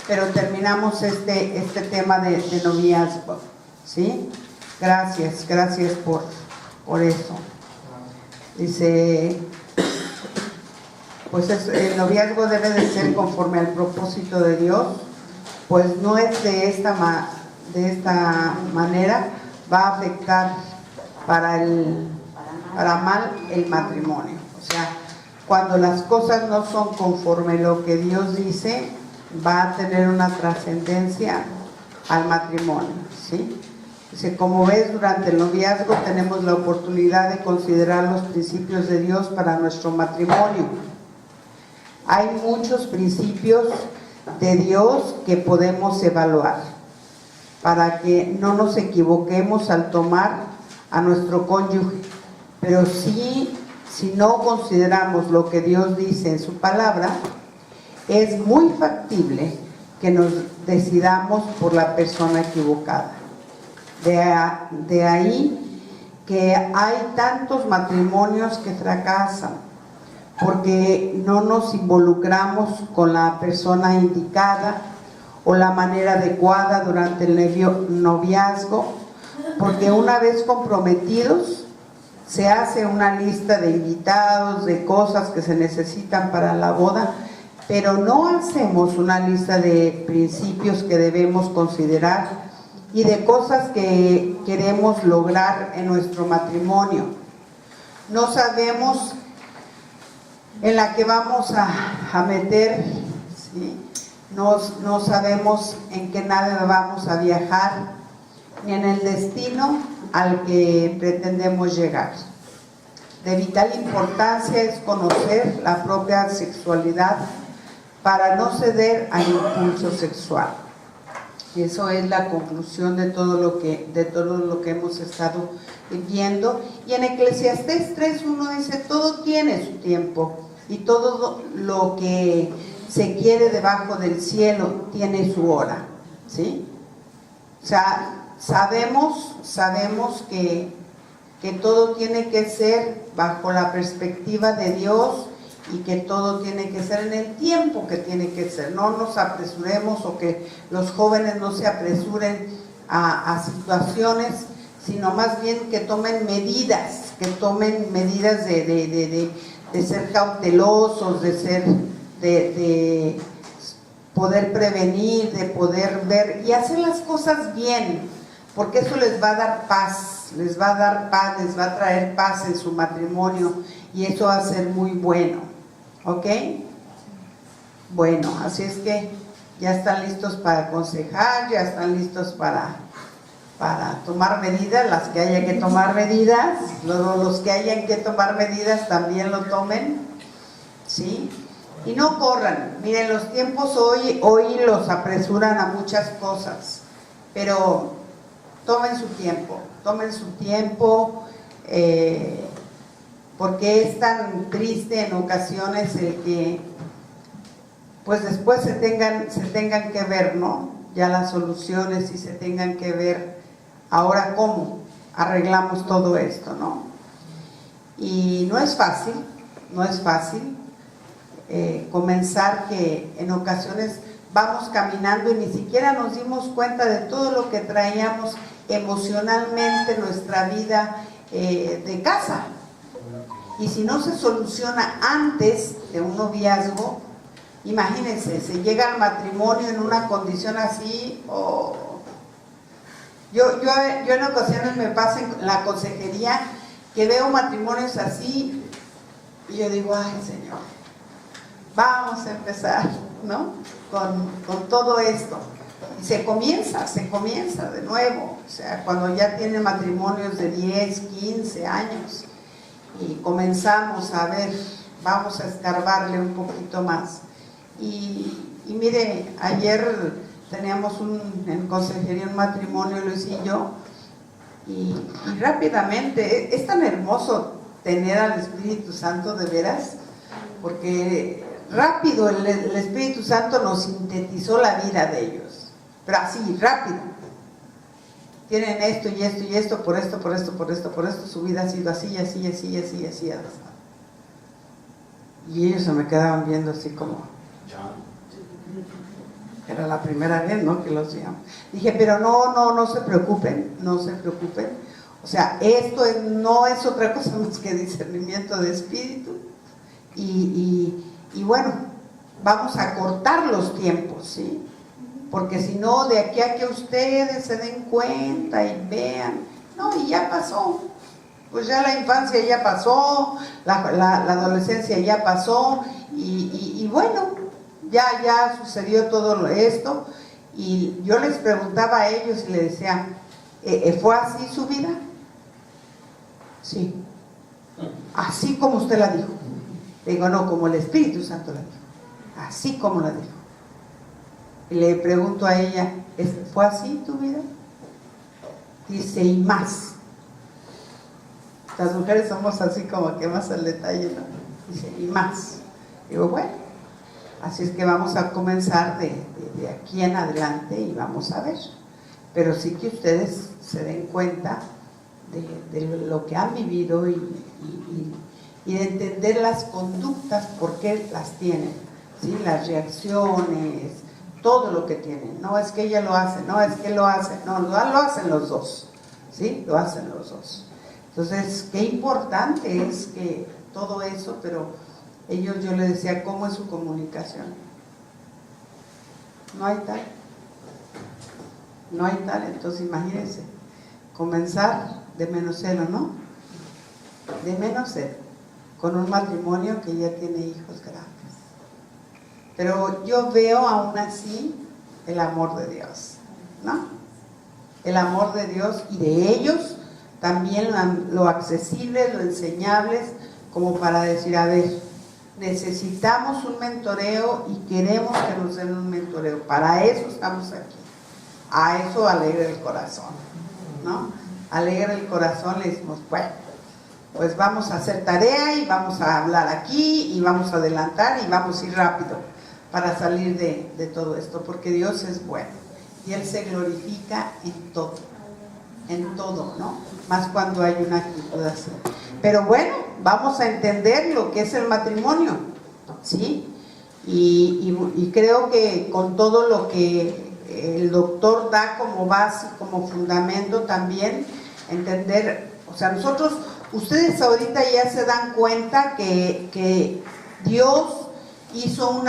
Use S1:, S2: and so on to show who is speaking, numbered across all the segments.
S1: pero terminamos este tema de noviazgo, ¿sí? Gracias por eso. Dice, pues el noviazgo debe de ser conforme al propósito de Dios, pues no es de esta manera, va a afectar para mal el matrimonio. O sea, cuando las cosas no son conforme lo que Dios dice, va a tener una trascendencia al matrimonio, ¿sí? Dice, como ves, durante el noviazgo tenemos la oportunidad de considerar los principios de Dios para nuestro matrimonio. Hay muchos principios de Dios que podemos evaluar para que no nos equivoquemos al tomar a nuestro cónyuge, pero si no consideramos lo que Dios dice en su palabra, es muy factible que nos decidamos por la persona equivocada. De ahí que hay tantos matrimonios que fracasan porque no nos involucramos con la persona indicada o la manera adecuada durante el noviazgo, porque una vez comprometidos se hace una lista de invitados, de cosas que se necesitan para la boda, pero no hacemos una lista de principios que debemos considerar y de cosas que queremos lograr en nuestro matrimonio. No sabemos en la que vamos a meter, ¿sí? No sabemos en qué nave vamos a viajar, ni en el destino al que pretendemos llegar. De vital importancia es conocer la propia sexualidad para no ceder al impulso sexual. Y eso es la conclusión de todo lo que hemos estado viendo. Y en Eclesiastés 3:1 dice, todo tiene su tiempo y todo lo que se quiere debajo del cielo tiene su hora, ¿sí? O sea, sabemos que todo tiene que ser bajo la perspectiva de Dios y que todo tiene que ser en el tiempo que tiene que ser. No nos apresuremos, o que los jóvenes no se apresuren a situaciones, sino más bien que tomen medidas de ser cautelosos, de poder prevenir, de poder ver y hacer las cosas bien, porque eso les va a dar paz, les va a traer paz en su matrimonio, y eso va a ser muy bueno, ¿ok? Bueno, así es que ya están listos para aconsejar, ya están listos para tomar medidas, las que haya que tomar medidas, los que hayan que tomar medidas también lo tomen, ¿sí? Y no corran. Miren, los tiempos hoy los apresuran a muchas cosas, pero tomen su tiempo, porque es tan triste en ocasiones el que pues después se tengan que ver, ¿no? Ya las soluciones, y se tengan que ver ahora cómo arreglamos todo esto, ¿no? Y no es fácil comenzar, que en ocasiones vamos caminando y ni siquiera nos dimos cuenta de todo lo que traíamos emocionalmente en nuestra vida de casa. Y si no se soluciona antes de un noviazgo, imagínense, se llega al matrimonio en una condición así, yo en ocasiones me pasa en la consejería que veo matrimonios así y yo digo, ay Señor, vamos a empezar, ¿no? Con todo esto. Y se comienza de nuevo, o sea, cuando ya tienen matrimonios de 10, 15 años y comenzamos a ver, vamos a escarbarle un poquito más. Y mire, ayer teníamos en consejería un matrimonio, Luis y yo, y rápidamente, es tan hermoso tener al Espíritu Santo de veras, porque rápido el Espíritu Santo nos sintetizó la vida de ellos, pero así, rápido. Tienen esto y esto y esto, por esto, su vida ha sido así, así, así, así, así, así. Y ellos se me quedaban viendo así como... Era la primera vez, ¿no?, que los veíamos. Dije, pero no se preocupen, no se preocupen. O sea, esto no es otra cosa más que discernimiento de espíritu. Y bueno, vamos a cortar los tiempos, ¿sí? Porque si no, de aquí a que ustedes se den cuenta y vean, no, y ya pasó. Pues ya la infancia ya pasó, la adolescencia ya pasó, y bueno, ya sucedió todo esto. Y yo les preguntaba a ellos y les decía, ¿fue así su vida? Sí, así como usted la dijo. Le digo, no, como el Espíritu Santo la dijo, así como la dijo. Y le pregunto a ella, ¿fue así tu vida? Dice, y más. Las mujeres somos así como que más al detalle, ¿no? Dice, y más. Digo, bueno, así es que vamos a comenzar de aquí en adelante y vamos a ver. Pero sí que ustedes se den cuenta de lo que han vivido y de entender las conductas, por qué las tienen, ¿sí? Las reacciones, todo lo que tienen. No es que ella lo hace, no es que lo hace, no, lo hacen los dos, ¿sí? Lo hacen los dos. Entonces, qué importante es que todo eso, pero yo les decía, ¿cómo es su comunicación? No hay tal. No hay tal, entonces imagínense, comenzar de menos cero, ¿no? De menos cero, con un matrimonio que ya tiene hijos grandes. Pero yo veo aún así el amor de Dios, ¿no? El amor de Dios y de ellos, también lo accesible, lo enseñables, como para decir, a ver, necesitamos un mentoreo y queremos que nos den un mentoreo. Para eso estamos aquí. A eso alegra el corazón, ¿no? Alegra el corazón, le decimos, bueno, pues vamos a hacer tarea y vamos a hablar aquí y vamos a adelantar y vamos a ir rápido para salir de todo esto, porque Dios es bueno y Él se glorifica en todo, ¿no? Más cuando hay una actitud así. Pero bueno, vamos a entender lo que es el matrimonio, ¿sí? Y creo que con todo lo que el doctor da como base, como fundamento también, entender, o sea, ustedes ahorita ya se dan cuenta que Dios hizo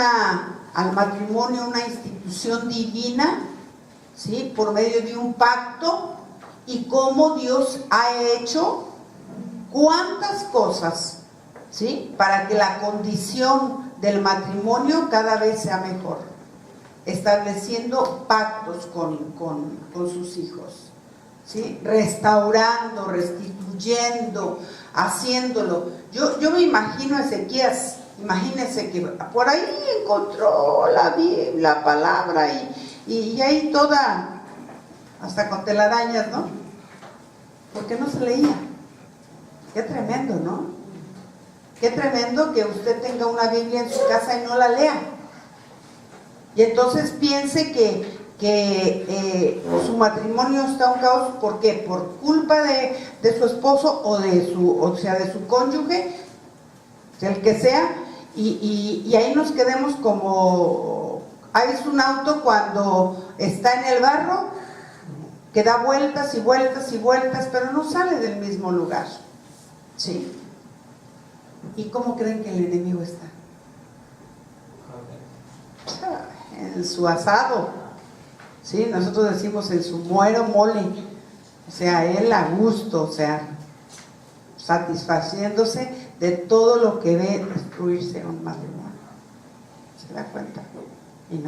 S1: al matrimonio una institución divina, ¿sí? Por medio de un pacto, y cómo Dios ha hecho cuántas cosas, ¿sí? Para que la condición del matrimonio cada vez sea mejor, estableciendo pactos con sus hijos, ¿sí? Restaurando, restituyendo, haciéndolo. Yo me imagino a Ezequías, imagínense que por ahí encontró la palabra y ahí toda, hasta con telarañas, ¿no? Porque no se leía. Qué tremendo, ¿no? Qué tremendo que usted tenga una Biblia en su casa y no la lea. Y entonces piense que su matrimonio está un caos. ¿Por qué? Por culpa de su esposo o de su cónyuge, el que sea, y ahí nos quedemos como, es un auto cuando está en el barro, que da vueltas y vueltas y vueltas, pero no sale del mismo lugar, ¿sí? ¿Y cómo creen que el enemigo está? En su asado, ¿sí? Nosotros decimos en su muero mole, o sea, él a gusto, o sea, satisfaciéndose de todo lo que ve destruirse un matrimonio. ¿Se da cuenta? Y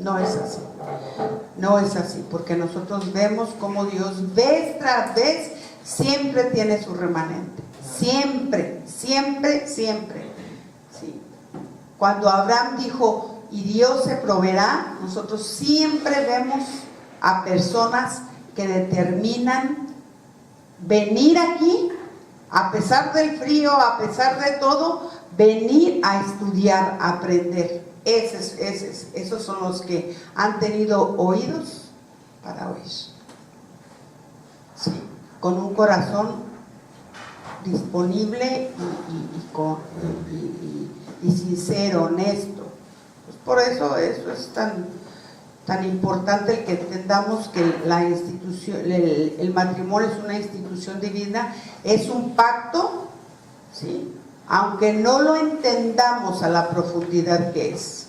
S1: no es así. No es así, porque nosotros vemos cómo Dios vez tras vez siempre tiene su remanente. Siempre, siempre, siempre. ¿Sí? Cuando Abraham dijo, y Dios se proveerá, nosotros siempre vemos a personas que determinan venir aquí, a pesar del frío, a pesar de todo, venir a estudiar, a aprender. Esos son los que han tenido oídos para oír, ¿sí? Con un corazón disponible y sincero, honesto. Pues por eso es tan tan importante el que entendamos que la institución, el matrimonio es una institución divina, es un pacto, ¿sí? Aunque no lo entendamos a la profundidad que es.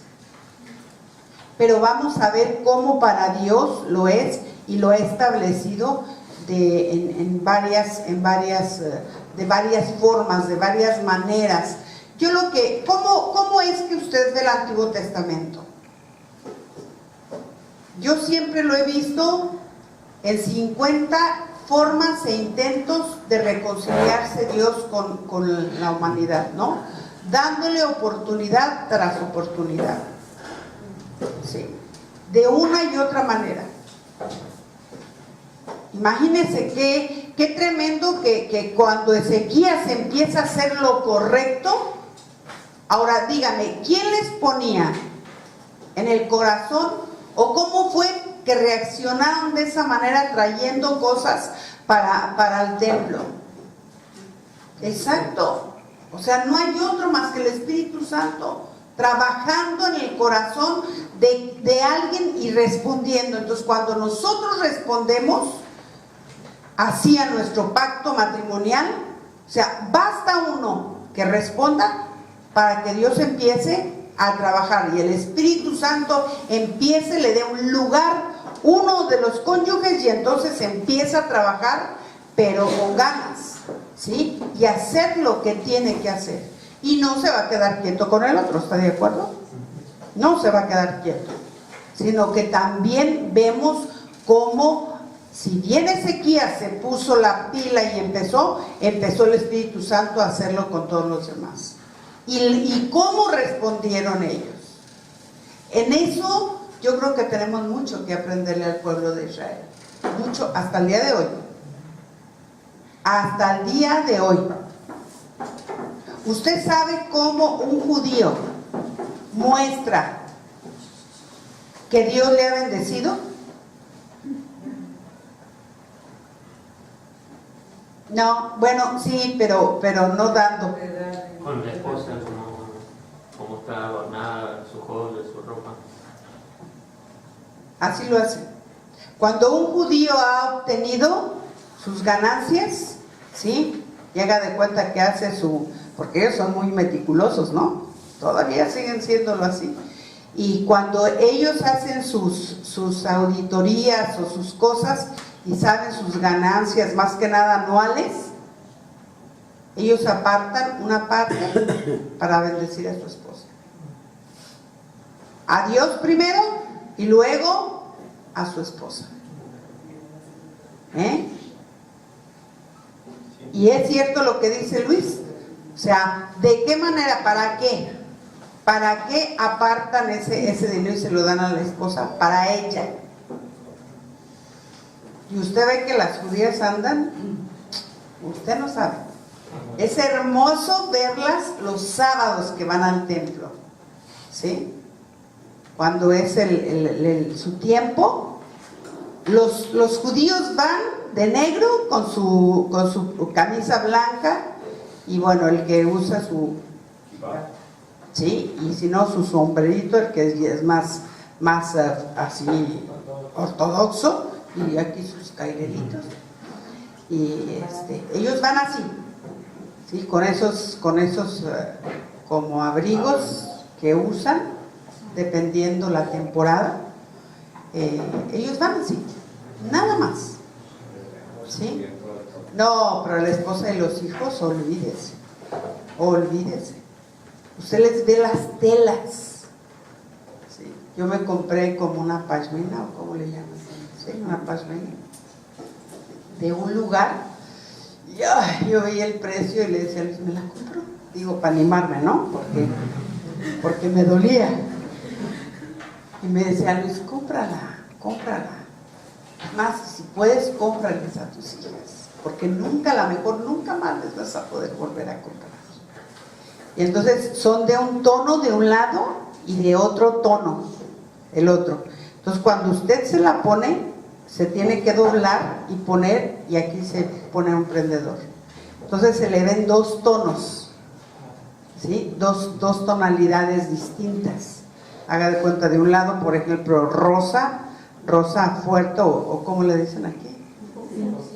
S1: Pero vamos a ver cómo para Dios lo es y lo ha establecido de varias formas, de varias maneras. ¿Cómo es que usted ve el Antiguo Testamento? Yo siempre lo he visto en 50 formas e intentos de reconciliarse Dios con la humanidad, ¿no? Dándole oportunidad tras oportunidad. Sí, de una y otra manera. Imagínense qué tremendo que cuando Ezequías empieza a hacer lo correcto. Ahora dígame, ¿quién les ponía en el corazón o cómo fue que reaccionaron de esa manera trayendo cosas para el templo? Exacto, o sea, no hay otro más que el Espíritu Santo trabajando en el corazón de alguien y respondiendo. Entonces, cuando nosotros respondemos así a nuestro pacto matrimonial, o sea, basta uno que responda para que Dios empiece a trabajar y el Espíritu Santo empiece, le dé un lugar uno de los cónyuges y entonces empieza a trabajar, pero con ganas, ¿sí? Y hacer lo que tiene que hacer. Y no se va a quedar quieto con el otro, ¿está de acuerdo? No se va a quedar quieto, sino que también vemos cómo, si bien Ezequías se puso la pila y empezó el Espíritu Santo a hacerlo con todos los demás. Y cómo respondieron ellos. En eso yo creo que tenemos mucho que aprenderle al pueblo de Israel. Mucho, hasta el día de hoy. Hasta el día de hoy. ¿Usted sabe cómo un judío muestra que Dios le ha bendecido? No, bueno, sí, pero no dando.
S2: Con la esposa, como está adornada, su joya, su ropa.
S1: Así lo hace. Cuando un judío ha obtenido sus ganancias, ¿sí? Llega de cuenta que hace porque ellos son muy meticulosos, ¿no? Todavía siguen siéndolo así. Y cuando ellos hacen sus auditorías o sus cosas y saben sus ganancias, más que nada anuales, ellos apartan una parte para bendecir a su esposa. A Dios primero y luego a su esposa. Y es cierto lo que dice Luis. O sea, ¿de qué manera? ¿Para qué? ¿Para qué apartan ese dinero y se lo dan a la esposa? Para ella. Y usted ve que las judías andan, usted no sabe. Es hermoso verlas los sábados que van al templo, ¿sí? Cuando es su tiempo, los judíos van de negro con su camisa blanca y bueno, el que usa sí, y si no su sombrerito, el que es más así ortodoxo, y aquí sus cairelitos, y ellos van así, ¿sí? Con esos como abrigos que usan dependiendo la temporada, ellos van así, nada más, ¿sí? No, pero la esposa y los hijos, olvídese. Usted les ve las telas, ¿sí? Yo me compré como una pashmina, o ¿cómo le llaman? Sí, una pashmina, de un lugar, y yo veía el precio y le decía a Luis, ¿me la compro? Digo, para animarme, ¿no? Porque me dolía. Y me decía, Luis, cómprala. Más, si puedes, cómprales a tus hijas, porque nunca más les vas a poder volver a comprar. Y entonces son de un tono de un lado y de otro tono el otro. Entonces cuando usted se la pone, se tiene que doblar y poner, y aquí se pone un prendedor. Entonces se le ven dos tonos, ¿sí? Dos tonalidades distintas. Haga de cuenta, de un lado, por ejemplo, rosa fuerte, o ¿cómo le dicen aquí?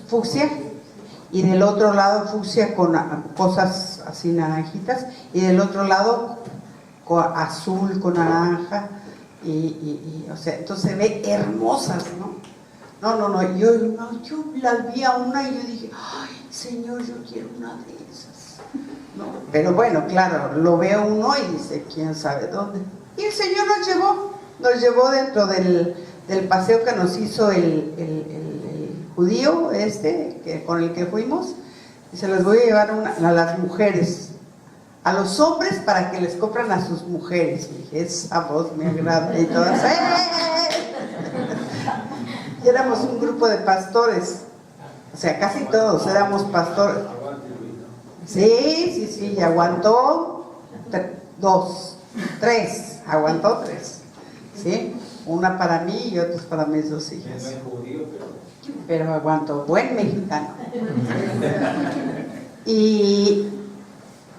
S1: Fucsia. Y del otro lado fucsia con cosas así naranjitas, y del otro lado azul con naranja, o sea, entonces se ve hermosas, ¿no? Yo la vi a una y yo dije, ay, Señor, yo quiero una de esas, ¿no? Pero bueno, claro, lo ve uno y dice, quién sabe dónde. Y el Señor nos llevó dentro del paseo que nos hizo el judío con el que fuimos, y se les voy a llevar a las mujeres, a los hombres para que les compren a sus mujeres. Y dije, esa voz me agrada, y todas, y éramos un grupo de pastores, o sea, casi todos éramos pastores. Sí, y aguantó tres, ¿sí? Una para mí y otras para mis dos hijas. Pero aguantó, buen mexicano. Y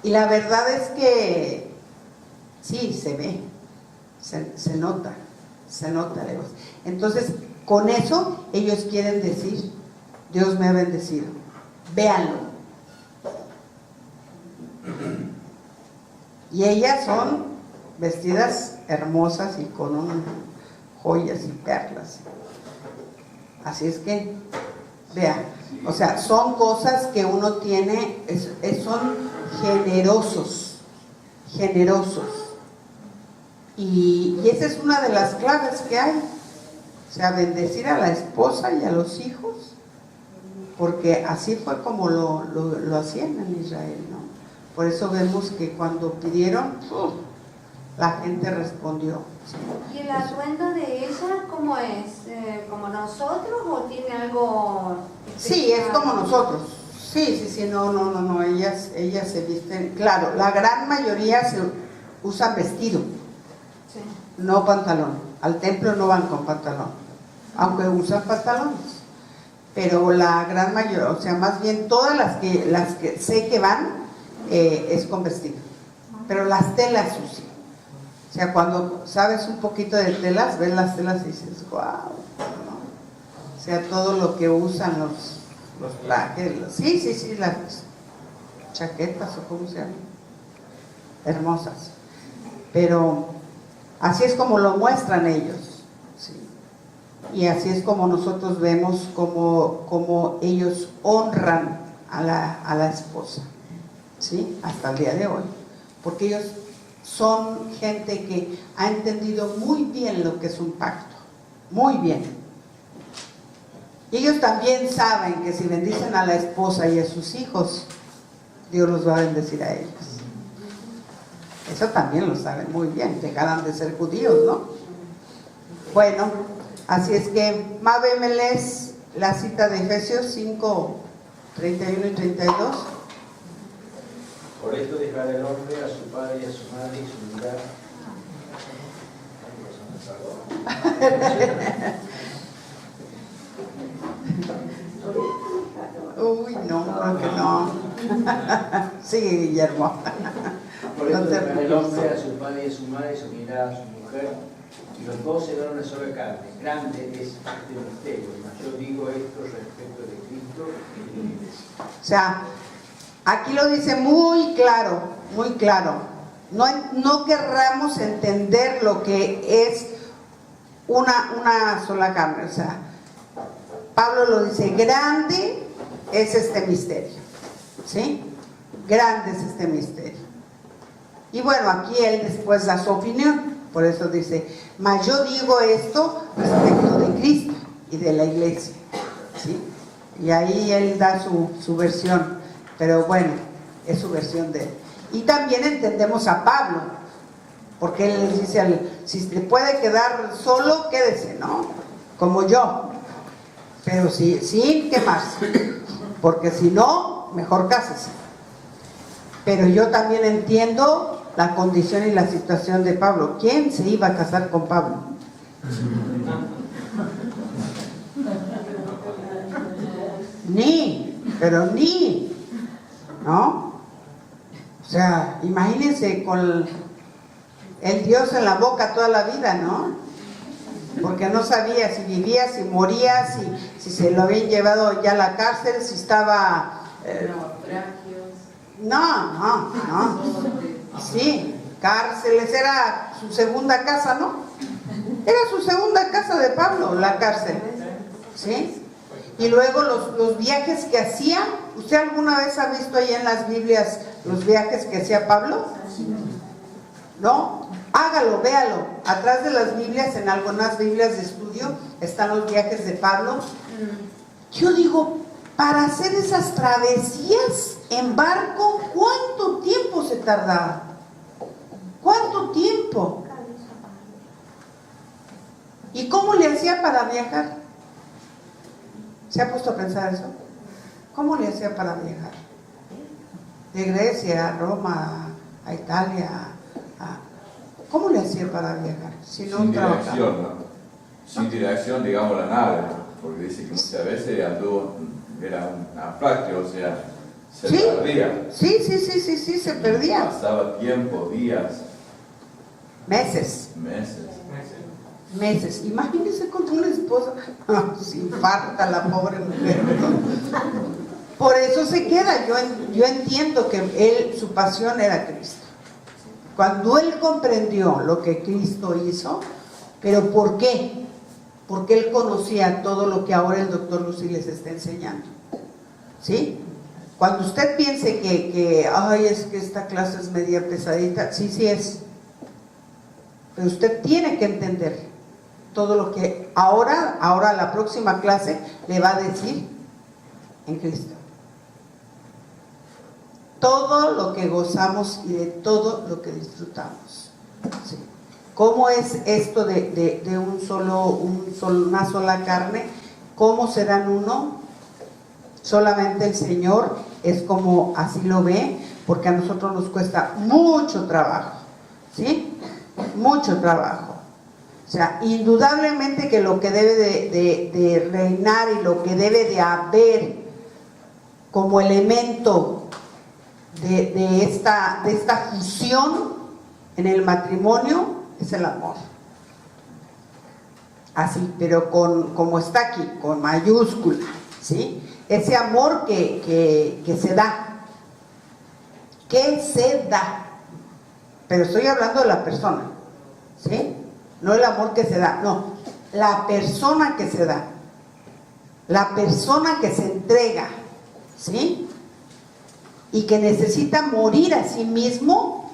S1: la verdad es que sí, se ve, se nota lejos. Entonces, con eso ellos quieren decir, Dios me ha bendecido, véanlo. Y ellas son vestidas hermosas y con joyas y perlas. Así es que, vea, o sea, son cosas que uno tiene, son generosos. Y esa es una de las claves que hay. O sea, bendecir a la esposa y a los hijos, porque así fue como lo hacían en Israel, ¿no? Por eso vemos que cuando pidieron, la gente respondió.
S3: ¿Y el atuendo de ella cómo es? ¿Como nosotros o tiene algo especial?
S1: Sí, es como nosotros. Sí, no, ellas se visten, claro, la gran mayoría se usan vestido,
S3: sí,
S1: no pantalón. Al templo no van con pantalón, aunque usan pantalones, pero la gran mayoría, o sea, más bien todas las que sé que van, es con vestido, pero las telas usan. O sea, cuando sabes un poquito de telas, ves las telas y dices, wow, ¿no? O sea, todo lo que usan los trajes, sí, las chaquetas o como se llaman, hermosas. Pero así es como lo muestran ellos, ¿sí? Y así es como nosotros vemos como ellos honran a la esposa, ¿sí? Hasta el día de hoy, porque ellos son gente que ha entendido muy bien lo que es un pacto, muy bien. Y ellos también saben que si bendicen a la esposa y a sus hijos, Dios los va a bendecir a ellos. Eso también lo saben muy bien, dejarán de ser judíos, ¿no? Bueno, así es que, Mabe, ¿me lees la cita de Efesios 5, 31 y 32?
S4: Por esto dejará el hombre a su padre y a su madre y se unirá.
S1: Uy, no, creo que no. Sí, Guillermo.
S4: Por esto dejará el hombre a su padre y a su madre y se unirá a su mujer, y los dos serán una sola carne. Grande es este misterio, mas yo digo esto respecto de Cristo y de la iglesia.
S1: O sea, aquí lo dice muy claro, muy claro. No querramos entender lo que es una sola carne. O sea, Pablo lo dice, grande es este misterio, ¿sí? Grande es este misterio. Y bueno, aquí él después da su opinión, por eso dice, mas yo digo esto respecto de Cristo y de la iglesia, ¿sí? Y ahí él da su versión, pero bueno, es su versión de él. Y también entendemos a Pablo, porque él les dice, si se puede quedar solo, quédese, ¿no? Como yo, pero sin quemarse, porque si no, mejor cásese. Pero yo también entiendo la condición y la situación de Pablo. ¿Quién se iba a casar con Pablo? Ni, ¿no? O sea, imagínense el Dios en la boca toda la vida, ¿no? Porque no sabía si vivía, si moría, si se lo habían llevado ya a la cárcel, si estaba... No. Sí, cárceles, era su segunda casa, ¿no? Era su segunda casa de Pablo, la cárcel. ¿Sí? Y luego los viajes que hacía. ¿Usted alguna vez ha visto ahí en las Biblias los viajes que hacía Pablo? ¿No? Hágalo, véalo. Atrás de las Biblias, en algunas Biblias de estudio, están los viajes de Pablo. Yo digo, para hacer esas travesías en barco, ¿cuánto tiempo se tardaba? ¿Cuánto tiempo? ¿Y cómo le hacía para viajar? ¿Se ha puesto a pensar eso? ¿Cómo le hacía para viajar? De Grecia a Roma, a Italia, ¿cómo le hacía para viajar? Si no
S5: sin
S1: trabajaba.
S5: dirección, ¿no? Sin dirección, digamos, la nave, porque dice que muchas veces anduvo, era un naufragio, o sea, se perdía.
S1: Sí, se perdía.
S5: Pasaba tiempo, días,
S1: Meses. Imagínense con una esposa, se infarta la pobre mujer. Por eso se queda. Yo entiendo que su pasión era Cristo. Cuando él comprendió lo que Cristo hizo, pero ¿por qué? Porque él conocía todo lo que ahora el doctor Lucy les está enseñando. ¿Sí? Cuando usted piense que es que esta clase es media pesadita, sí es. Pero usted tiene que entender todo lo que ahora la próxima clase le va a decir en Cristo. Todo lo que gozamos y de todo lo que disfrutamos. ¿Sí? ¿Cómo es esto de una sola carne? ¿Cómo serán uno? Solamente el Señor es como así lo ve, porque a nosotros nos cuesta mucho trabajo, ¿sí? Mucho trabajo. O sea, indudablemente que lo que debe de reinar y lo que debe de haber como elemento de esta fusión en el matrimonio es el amor. Así, pero como está aquí, con mayúscula, ¿sí? Ese amor que se da. Que se da. Pero estoy hablando de la persona, ¿sí? No el amor que se da, no. La persona que se da. La persona que se entrega, ¿sí? Y que necesita morir a sí mismo.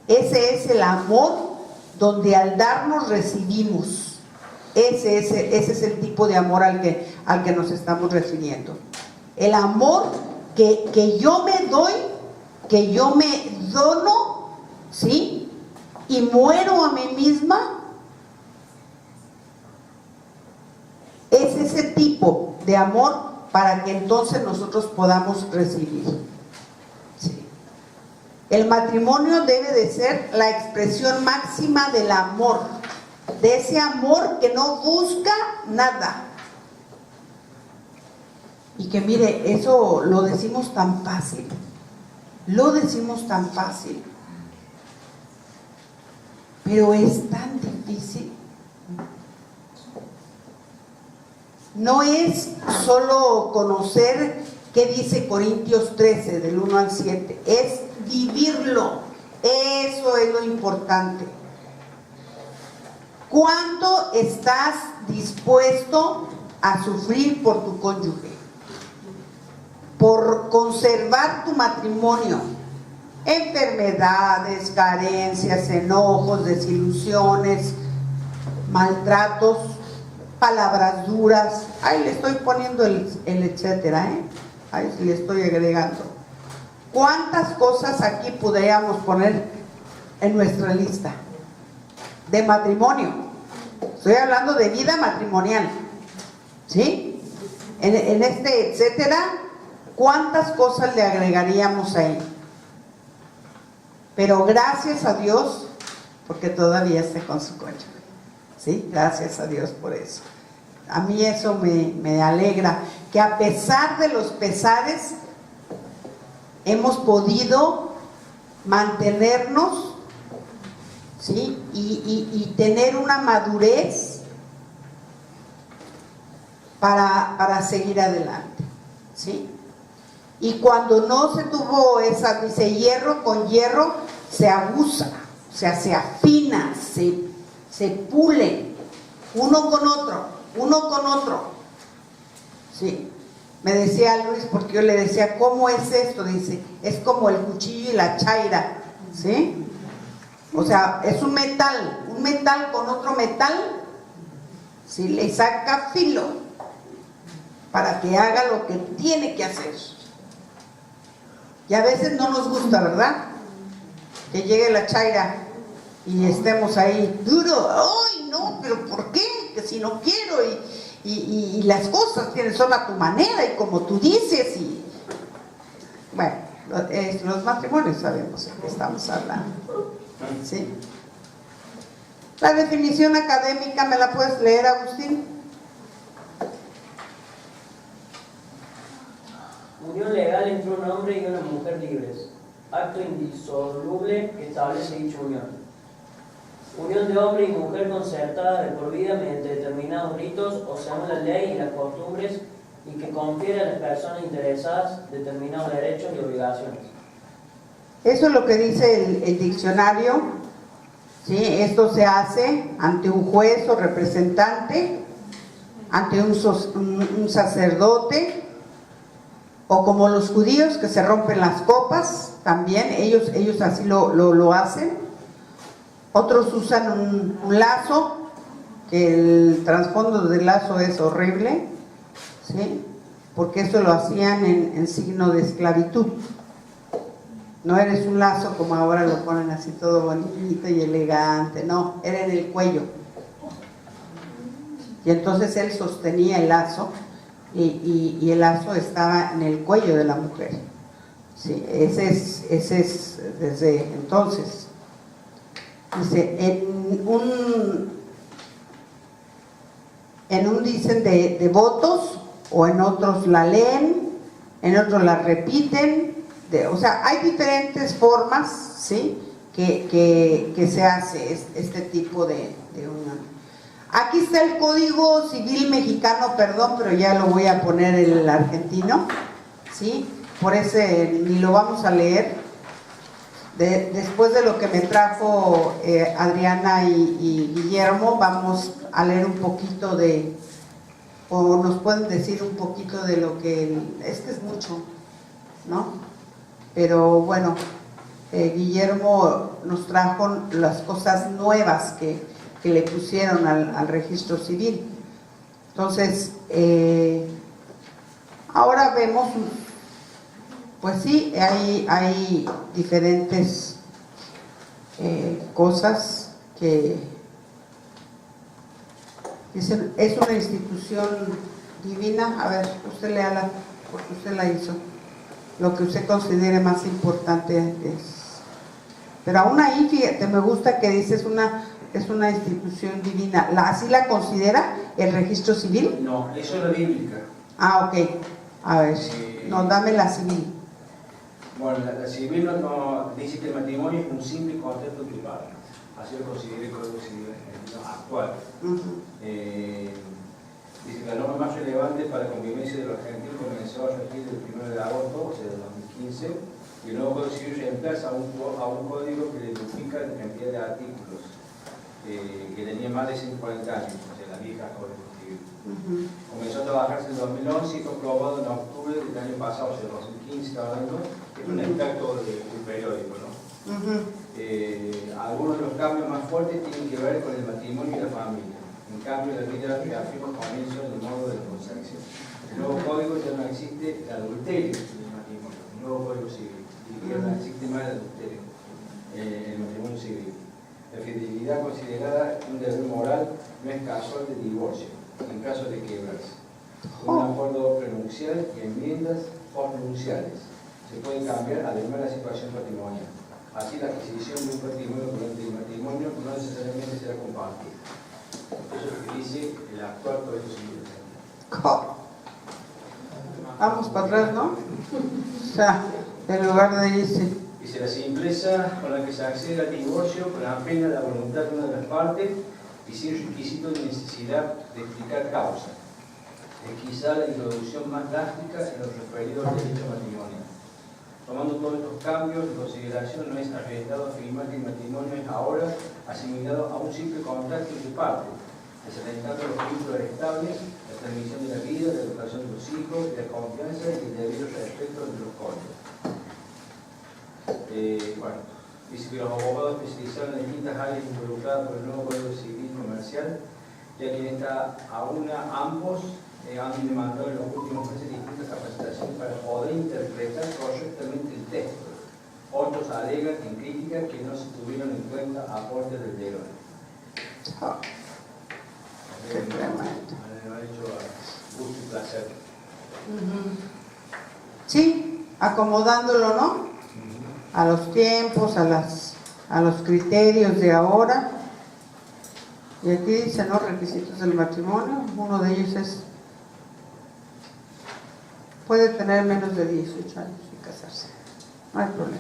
S1: Ese es el amor donde al darnos recibimos. Ese es el tipo de amor al que nos estamos refiriendo. El amor que yo me doy, que yo me dono, ¿sí? Y muero a mí misma. Es ese tipo de amor para que entonces nosotros podamos recibir. ¿Sí? El matrimonio debe de ser la expresión máxima del amor, de ese amor que no busca nada. Y que mire, eso lo decimos tan fácil, pero es tan difícil. No es solo conocer qué dice Corintios 13 del 1 al 7, es vivirlo. Eso es lo importante. ¿Cuánto estás dispuesto a sufrir por tu cónyuge? Por conservar tu matrimonio. Enfermedades, carencias, enojos, desilusiones, maltratos, palabras duras. Ahí le estoy poniendo el etcétera, ahí le estoy agregando. ¿Cuántas cosas aquí podríamos poner en nuestra lista de matrimonio? Estoy hablando de vida matrimonial, ¿sí? En este etcétera, ¿cuántas cosas le agregaríamos ahí? Pero gracias a Dios, porque todavía está con su cónyuge, ¿sí? Gracias a Dios por eso. A mí eso me alegra, que a pesar de los pesares, hemos podido mantenernos ¿sí? Y tener una madurez para seguir adelante, ¿sí? Y cuando no se tuvo esa, dice, hierro con hierro se abusa, o sea, se afina, se pule uno con otro, ¿sí? Me decía Luis, porque yo le decía, ¿cómo es esto? Dice, es como el cuchillo y la chaira, ¿sí? O sea, es un metal con otro metal, ¿sí? Le saca filo para que haga lo que tiene que hacer. Y a veces no nos gusta, ¿verdad? Que llegue la chaira y estemos ahí duro. ¡Ay, no! ¿Pero por qué? Que si no quiero y las cosas son a tu manera y como tú dices. Y bueno, los matrimonios sabemos de qué estamos hablando, ¿sí? La definición académica, ¿me la puedes leer, Agustín?
S6: Unión legal entre un hombre y una mujer libres. Acto indisoluble que establece dicha unión. Unión de hombre y mujer concertada de por vida mediante determinados ritos o según la ley y las costumbres y que confiere a las personas interesadas determinados derechos y obligaciones. Eso es lo que dice el diccionario, ¿sí? Esto se hace ante un juez o representante, ante un sacerdote, o como los judíos que se rompen las copas, también ellos así lo hacen. Otros usan un lazo, que el trasfondo del lazo es horrible, ¿sí? Porque eso lo hacían en signo de esclavitud. No eres un lazo como ahora lo ponen así todo bonito y elegante, no, era en el cuello. Y entonces él sostenía el lazo y el lazo estaba en el cuello de la mujer. Sí, ese es desde entonces. Dice, en un dicen de votos, o en otros la leen, en otros la repiten, o sea, hay diferentes formas, ¿sí? que se hace este tipo de unión. Aquí está el Código Civil Mexicano, perdón, pero ya lo voy a poner el argentino, ¿sí? Por ese ni lo vamos a leer. Después de lo que me trajo Adriana y Guillermo, vamos a leer un poquito o nos pueden decir un poquito de lo que, es que es mucho, ¿no? Pero bueno, Guillermo nos trajo las cosas nuevas que le pusieron al registro civil. Entonces, ahora vemos, pues sí, hay diferentes cosas que dicen, es una institución divina. A ver, usted léala, porque usted la hizo. Lo que usted considere más importante es. Pero aún ahí, fíjate, me gusta que dice es una institución divina. ¿Así la considera el registro civil?
S4: No, eso es la bíblica.
S1: Ah, ok. A ver, no, dame la civil.
S4: Bueno, la civil no dice que el matrimonio es un simple contrato privado. Así lo considera el Código Civil actual. Dice que la norma más relevante para la convivencia de los argentinos comenzó a regir el 1 de agosto, o sea, del 2015, y el nuevo Código Civil reemplaza a un código que le duplica la cantidad de artículos, que tenía más de 140 años, o sea, la vieja Código Civil. Comenzó a trabajarse en 2011 y fue aprobado en octubre del año pasado, o sea, 2015, está hablando, es un extracto del periódico, ¿no? Algunos de los cambios más fuertes tienen que ver con el matrimonio y la familia. En cambio, la vida reafirma el comienzo del modo de la consagración. El nuevo código ya no existe el adulterio en el matrimonio, el nuevo código civil, y ya no existe más el adulterio en el matrimonio civil. La fidelidad considerada un deber moral no es casual de divorcio, en caso de quebrarse. Un acuerdo prenupcial y enmiendas postnupciales. Se puede cambiar además la situación patrimonial. Así la adquisición de un patrimonio durante el matrimonio no necesariamente será compartida. Eso es lo que dice el actual Código Civil.
S1: Vamos para atrás, ¿no? O sea, en lugar de irse.
S4: Dice, la simpleza con la que se accede al divorcio, con apenas la voluntad de una de las partes y sin requisito de necesidad de explicar causa. Es quizá la introducción más drástica en lo referido al derecho matrimonial. Tomando todos estos cambios en consideración, no es arriesgado afirmar que el matrimonio es ahora asimilado a un simple contacto entre partes, desalentando los vínculos estables, la transmisión de la vida, la educación de los hijos, la confianza y el debido respeto entre los cónyuges. Bueno, dice que los abogados especializados en distintas áreas involucradas por el nuevo Código Civil Comercial, ya que en esta ambos han demandado en los últimos meses distintas capacitaciones para poder interpretar correctamente el texto. Otros alegan en crítica que no se tuvieron en cuenta aportes del Verón. Lo ha hecho a gusto y placer.
S1: Sí, acomodándolo, ¿no? A los tiempos, a los criterios de ahora. Y aquí dice, ¿no? Requisitos del matrimonio. Uno de ellos es, puede tener menos de 18 años y casarse. No hay problema.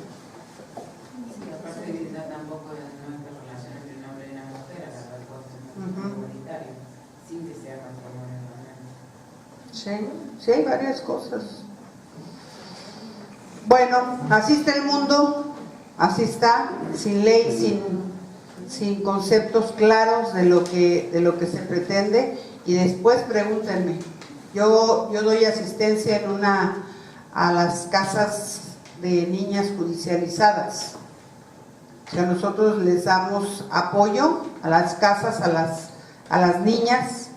S7: Sí, aparte de que tampoco no es la relación entre un hombre y una mujer, a la cual comunitario, sin que sea matrimonio realmente.
S1: Sí, sí hay varias cosas. Bueno, así está el mundo, así está, sin ley, sin conceptos claros de lo que se pretende. Y después pregúntenme, yo doy asistencia a las casas de niñas judicializadas. O sea, nosotros les damos apoyo a las casas, a las niñas,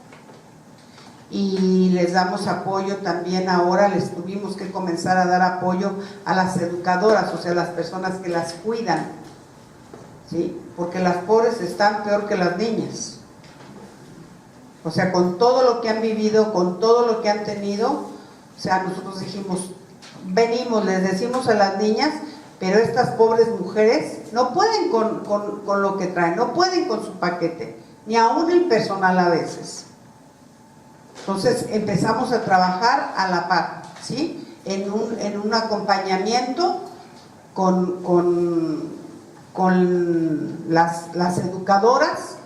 S1: y les damos apoyo también ahora, les tuvimos que comenzar a dar apoyo a las educadoras, o sea, las personas que las cuidan, ¿sí? Porque las pobres están peor que las niñas. O sea, con todo lo que han vivido, con todo lo que han tenido, o sea, nosotros dijimos, venimos, les decimos a las niñas, pero estas pobres mujeres no pueden con lo que traen, no pueden con su paquete, ni aún el personal a veces. Entonces empezamos a trabajar a la par, ¿sí? En un acompañamiento con las educadoras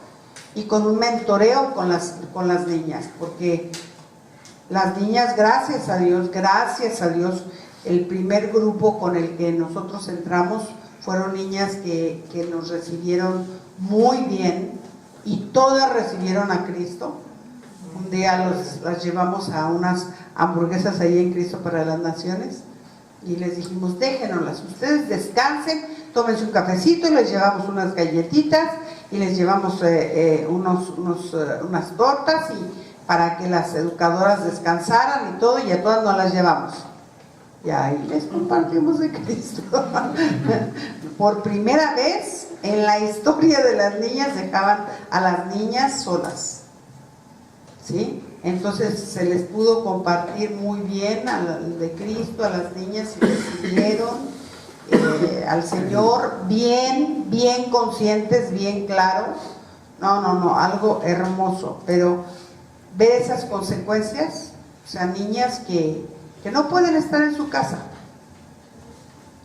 S1: y con un mentoreo con las niñas, porque las niñas, gracias a Dios, el primer grupo con el que nosotros entramos fueron niñas que nos recibieron muy bien y todas recibieron a Cristo. Un día las llevamos a unas hamburguesas ahí en Cristo para las Naciones y les dijimos, déjenoslas, ustedes descansen, tómense un cafecito, y les llevamos unas galletitas y les llevamos unas tortas y para que las educadoras descansaran y todo, y a todas nos las llevamos. Y ahí les compartimos de Cristo. Por primera vez en la historia de las niñas dejaban a las niñas solas, ¿sí? Entonces se les pudo compartir muy bien de Cristo a las niñas y recibieron al Señor bien conscientes, bien claros. No, algo hermoso. Pero ver esas consecuencias, o sea, niñas que no pueden estar en su casa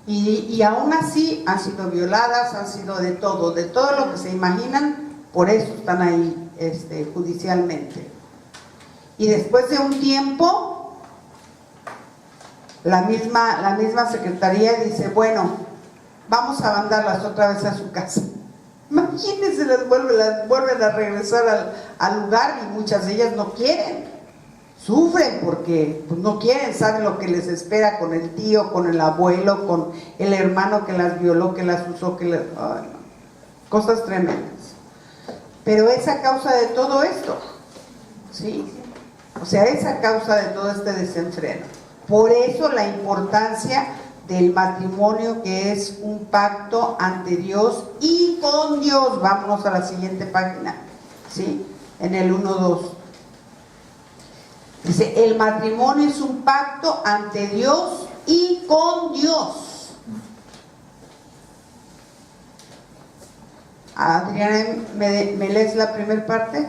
S1: y aún así han sido violadas, han sido de todo lo que se imaginan, por eso están ahí judicialmente. Y después de un tiempo la misma secretaría dice, bueno, vamos a mandarlas otra vez a su casa. Imagínense, las vuelven a regresar al lugar, y muchas de ellas no quieren, sufren porque pues, no quieren, saben lo que les espera con el tío, con el abuelo, con el hermano que las violó, que las usó, cosas tremendas. Pero es a causa de todo esto, ¿sí? O sea, es a causa de todo este desenfreno. Por eso la importancia del matrimonio, que es un pacto ante Dios y con Dios. Vámonos a la siguiente página, ¿sí? En el 1:2. Dice, el matrimonio es un pacto ante Dios y con Dios. Adriana, ¿me lees la primera parte?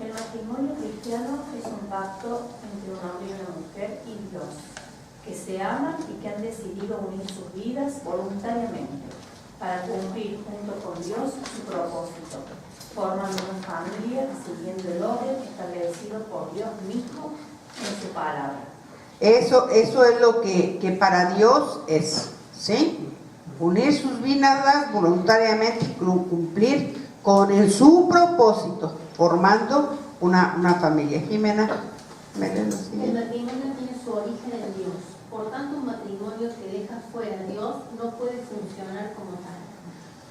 S8: El matrimonio cristiano es un pacto entre un hombre y una mujer y Dios, que se aman y que han decidido unir sus vidas voluntariamente para cumplir junto con Dios su propósito, formando una familia siguiendo el orden establecido por Dios mismo en su palabra.
S1: Eso es lo que para Dios es, ¿sí? Unir sus vidas voluntariamente y cumplir con su propósito, formando una familia. Jimena, ¿me lees lo
S9: El
S1: siguiente?
S9: matrimonio tiene su origen en Dios. Por tanto, un matrimonio que deja fuera a Dios no puede funcionar como tal.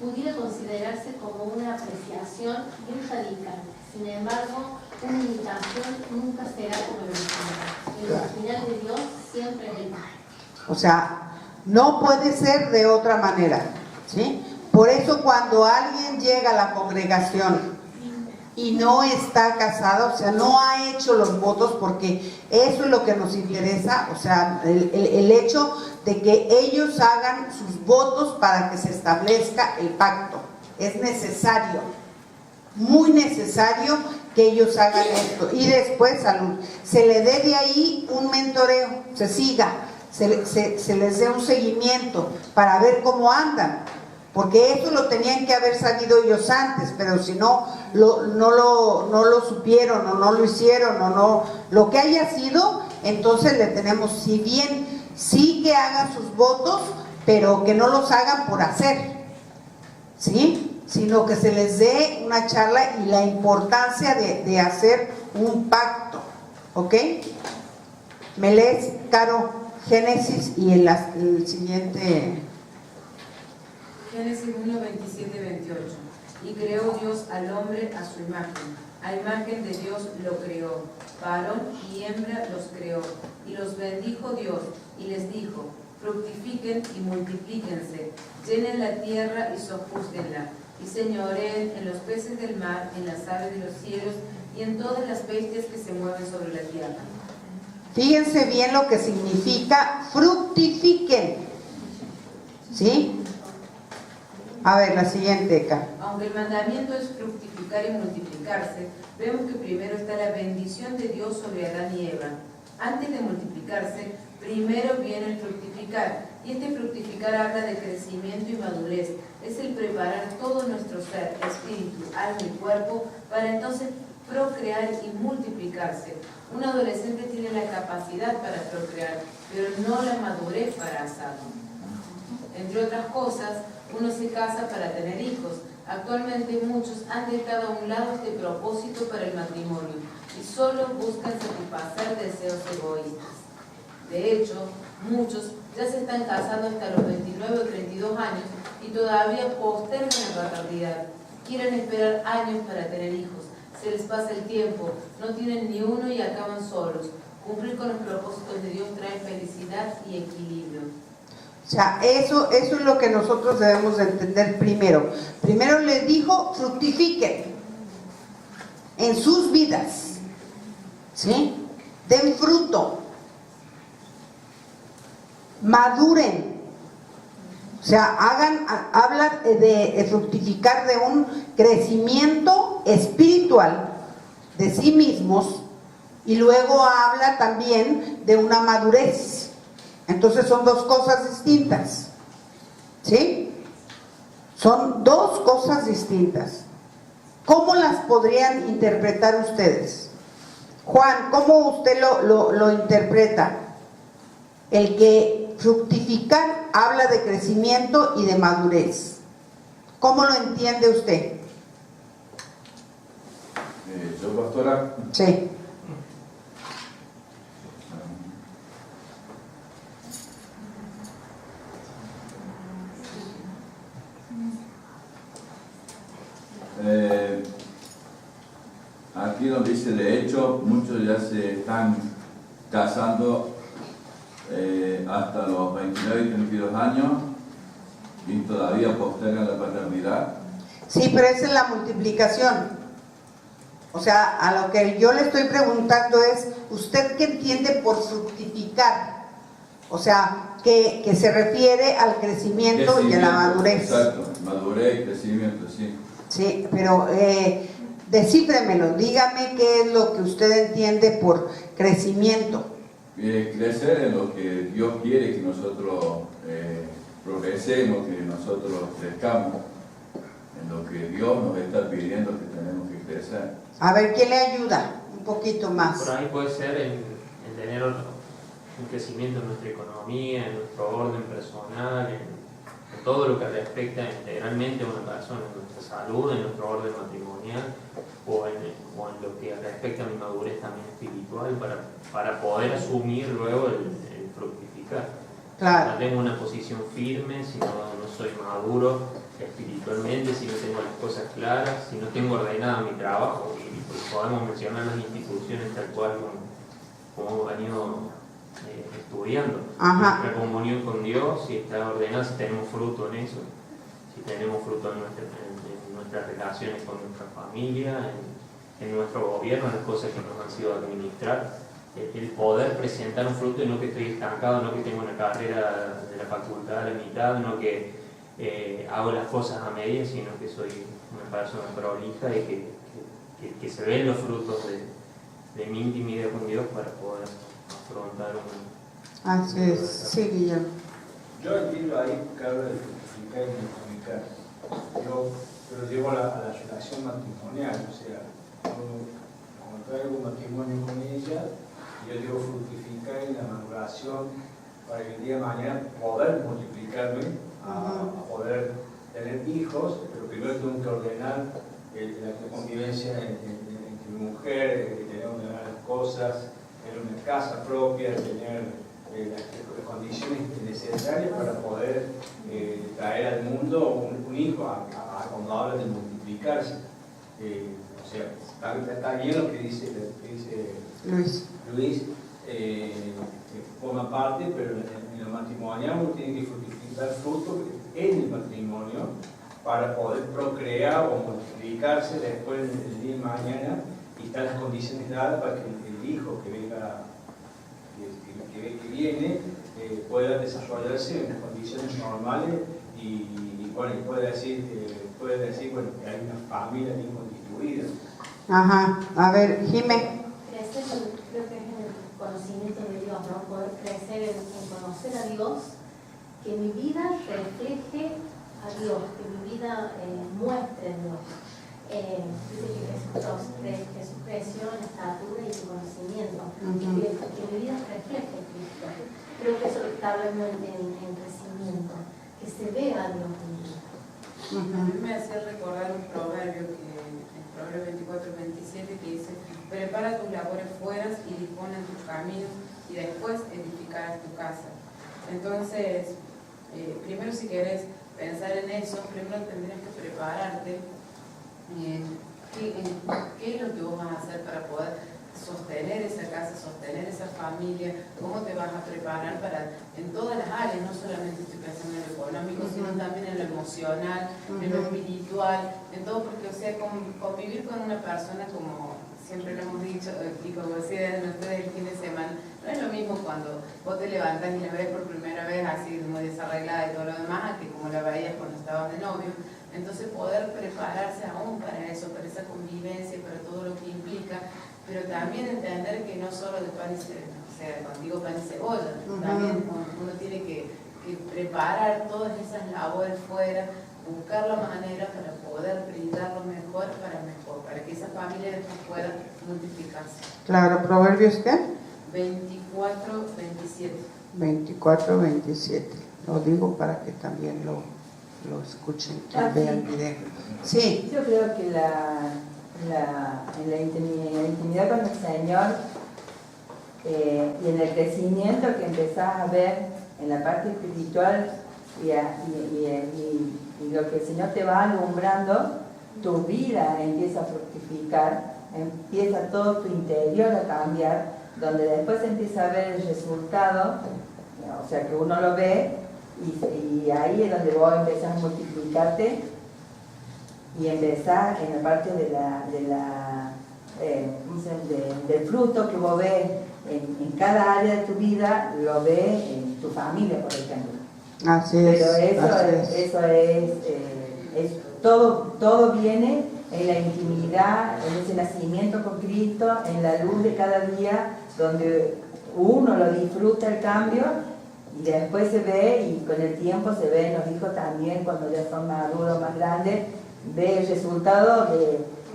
S9: Pudiera considerarse como una apreciación bien radical. Sin embargo, una imitación nunca será como el original. El original de Dios siempre es el Padre.
S1: O sea, no puede ser de otra manera, ¿sí? Por eso cuando alguien llega a la congregación y no está casado, o sea, no ha hecho los votos, porque eso es lo que nos interesa, o sea, el hecho de que ellos hagan sus votos para que se establezca el pacto. Es necesario, muy necesario que ellos hagan esto. Y después se le dé de ahí un mentoreo, se siga, se les dé un seguimiento para ver cómo andan. Porque eso lo tenían que haber sabido ellos antes, pero si no lo supieron o no lo hicieron o no, lo que haya sido, entonces le tenemos, si bien, sí que hagan sus votos, pero que no los hagan por hacer, ¿sí? Sino que se les dé una charla y la importancia de hacer un pacto, ¿ok? Me lees, Caro, Génesis y el siguiente...
S7: Génesis 1, 27, 28. Y creó Dios al hombre a su imagen. A imagen de Dios lo creó. Varón y hembra los creó. Y los bendijo Dios y les dijo: fructifiquen y multiplíquense, llenen la tierra y sojúzguenla, y señoreen en los peces del mar, en las aves de los cielos y en todas las bestias que se mueven sobre la tierra.
S1: Fíjense bien lo que significa fructifiquen, ¿sí? A ver, la siguiente, Eka.
S7: Aunque el mandamiento es fructificar y multiplicarse, vemos que primero está la bendición de Dios sobre Adán y Eva. Antes de multiplicarse, primero viene el fructificar. Y este fructificar habla de crecimiento y madurez. Es el preparar todo nuestro ser, espíritu, alma y cuerpo, para entonces procrear y multiplicarse. Un adolescente tiene la capacidad para procrear, pero no la madurez para hacerlo. Entre otras cosas, uno se casa para tener hijos. Actualmente muchos han dejado a un lado este propósito para el matrimonio y solo buscan satisfacer deseos egoístas. De hecho, muchos ya se están casando hasta los 29 o 32 años y todavía postergan la paternidad. Quieren esperar años para tener hijos. Se les pasa el tiempo, no tienen ni uno y acaban solos. Cumplir con los propósitos de Dios trae felicidad y equilibrio.
S1: O sea, eso es lo que nosotros debemos de entender primero. Primero les dijo, fructifiquen en sus vidas, ¿sí? Den fruto, maduren. O sea, habla de fructificar, de un crecimiento espiritual de sí mismos, y luego habla también de una madurez. Entonces son dos cosas distintas, ¿sí? Son dos cosas distintas. ¿Cómo las podrían interpretar ustedes? Juan, ¿cómo usted lo interpreta? El que fructificar habla de crecimiento y de madurez. ¿Cómo lo entiende usted?
S5: ¿Yo, pastora?
S1: Sí.
S5: Aquí nos dice, de hecho, muchos ya se están casando hasta los 29 y 32 años y todavía postergan la paternidad.
S1: Sí, pero esa es la multiplicación. O sea, a lo que yo le estoy preguntando es, ¿usted qué entiende por fructificar? O sea, que se refiere al crecimiento y a la madurez.
S5: Exacto, madurez y crecimiento, sí.
S1: Sí, pero descífremelo, dígame qué es lo que usted entiende por crecimiento.
S5: crecer en lo que Dios quiere que nosotros progresemos, que nosotros crezcamos, en lo que Dios nos está pidiendo que tenemos que crecer.
S1: A ver, ¿quién le ayuda? Un poquito más.
S2: Por ahí puede ser en tener un crecimiento en nuestra economía, en nuestro orden personal, en todo lo que respecta integralmente a una persona, en nuestra salud, en nuestro orden matrimonial o en lo que respecta a mi madurez también espiritual para poder asumir luego el fructificar.
S1: Claro.
S2: Si no tengo una posición firme, si no soy maduro espiritualmente, si no tengo las cosas claras, si no tengo ordenado mi trabajo, y pues podemos mencionar las instituciones tal cual como hemos venido estudiando.
S1: Ajá.
S2: Nuestra comunión con Dios, si está ordenada, si tenemos fruto en eso, si tenemos fruto en nuestras relaciones con nuestra familia, en nuestro gobierno, en las cosas que nos han sido administrar, el poder presentar un fruto y no que estoy estancado, no que tengo una carrera de la facultad a la mitad, no que hago las cosas a medias, sino que soy una persona prolija y que se ven los frutos de mi intimidad con Dios para poder afrontar un...
S1: Así es, sí, Guillermo.
S4: Yo entiendo ahí que habla de fructificar y multiplicar. Yo lo llevo a la relación matrimonial, o sea, cuando traigo un matrimonio con ella, yo digo fructificar en la maduración para que el día de mañana poder multiplicarme, a poder tener hijos, pero primero tengo que ordenar la convivencia entre mi mujer, tener las cosas, tener una casa propia, tener las condiciones necesarias para poder traer al mundo un hijo, cuando habla de multiplicarse. O sea, está bien lo que dice Luis, forma parte, pero en el matrimonio uno tiene que fructificar fruto en el matrimonio para poder procrear o multiplicarse después el día de mañana y están las condiciones dadas para que el hijo que venga, que viene, pueda desarrollarse en condiciones normales y bueno, puede decir bueno, que hay una familia bien constituida.
S1: Ajá, a ver, Jimé.
S8: Crecer, creo que es en el conocimiento de Dios, ¿no? Poder crecer en conocer a Dios, que mi vida refleje a Dios, que mi vida muestre a Dios. Dice que Jesús creció en estatura y en conocimiento, que mi vida refleje a Cristo. Creo que eso está hablando en crecimiento, que se vea a Dios en mi vida.
S7: A mí me hacía recordar un proverbio en Proverbio 24-27 que dice: prepara tus labores fueras y dispone tus caminos y después edificarás tu casa. Entonces, primero si querés pensar en eso, primero tendrías que prepararte qué es lo que vos vas a hacer para poder sostener esa casa, sostener esa familia, cómo te vas a preparar para en todas las áreas, no solamente estoy pensando en lo económico, sino también en lo emocional, en lo espiritual, en todo, porque o sea, convivir con una persona, como siempre lo hemos dicho, y como decían ustedes el fin de semana, no es lo mismo cuando vos te levantás y la ves por primera vez así muy desarreglada y todo lo demás, a que como la veías cuando estabas de novio. Entonces poder prepararse aún para eso, para esa convivencia, para todo lo que implica, pero también entender que no solo de pan y cebolla, o sea, contigo pan y cebolla, también uno tiene que preparar todas esas labores fuera, buscar la manera para poder brindar lo mejor, para que esa familia después pueda multiplicarse.
S1: Claro, ¿Proverbios qué?
S7: 24-27.
S1: 24-27. Lo digo para que también lo escuchen, que vean el video. Sí.
S10: Yo creo que en la intimidad con el Señor y en el crecimiento que empezás a ver en la parte espiritual y lo que el Señor te va alumbrando, tu vida empieza a fructificar, empieza todo tu interior a cambiar, donde después empieza a ver el resultado, o sea que uno lo ve y ahí es donde vos empezás a multiplicarte y empezás en la parte del fruto que vos ves en cada área de tu vida, lo ves en tu familia, por ejemplo.
S1: Así es.
S10: Pero eso todo viene en la intimidad, en ese nacimiento con Cristo, en la luz de cada día, donde uno lo disfruta el cambio y después se ve, y con el tiempo se ven los hijos también, cuando ya son maduros, más grandes, ve el resultado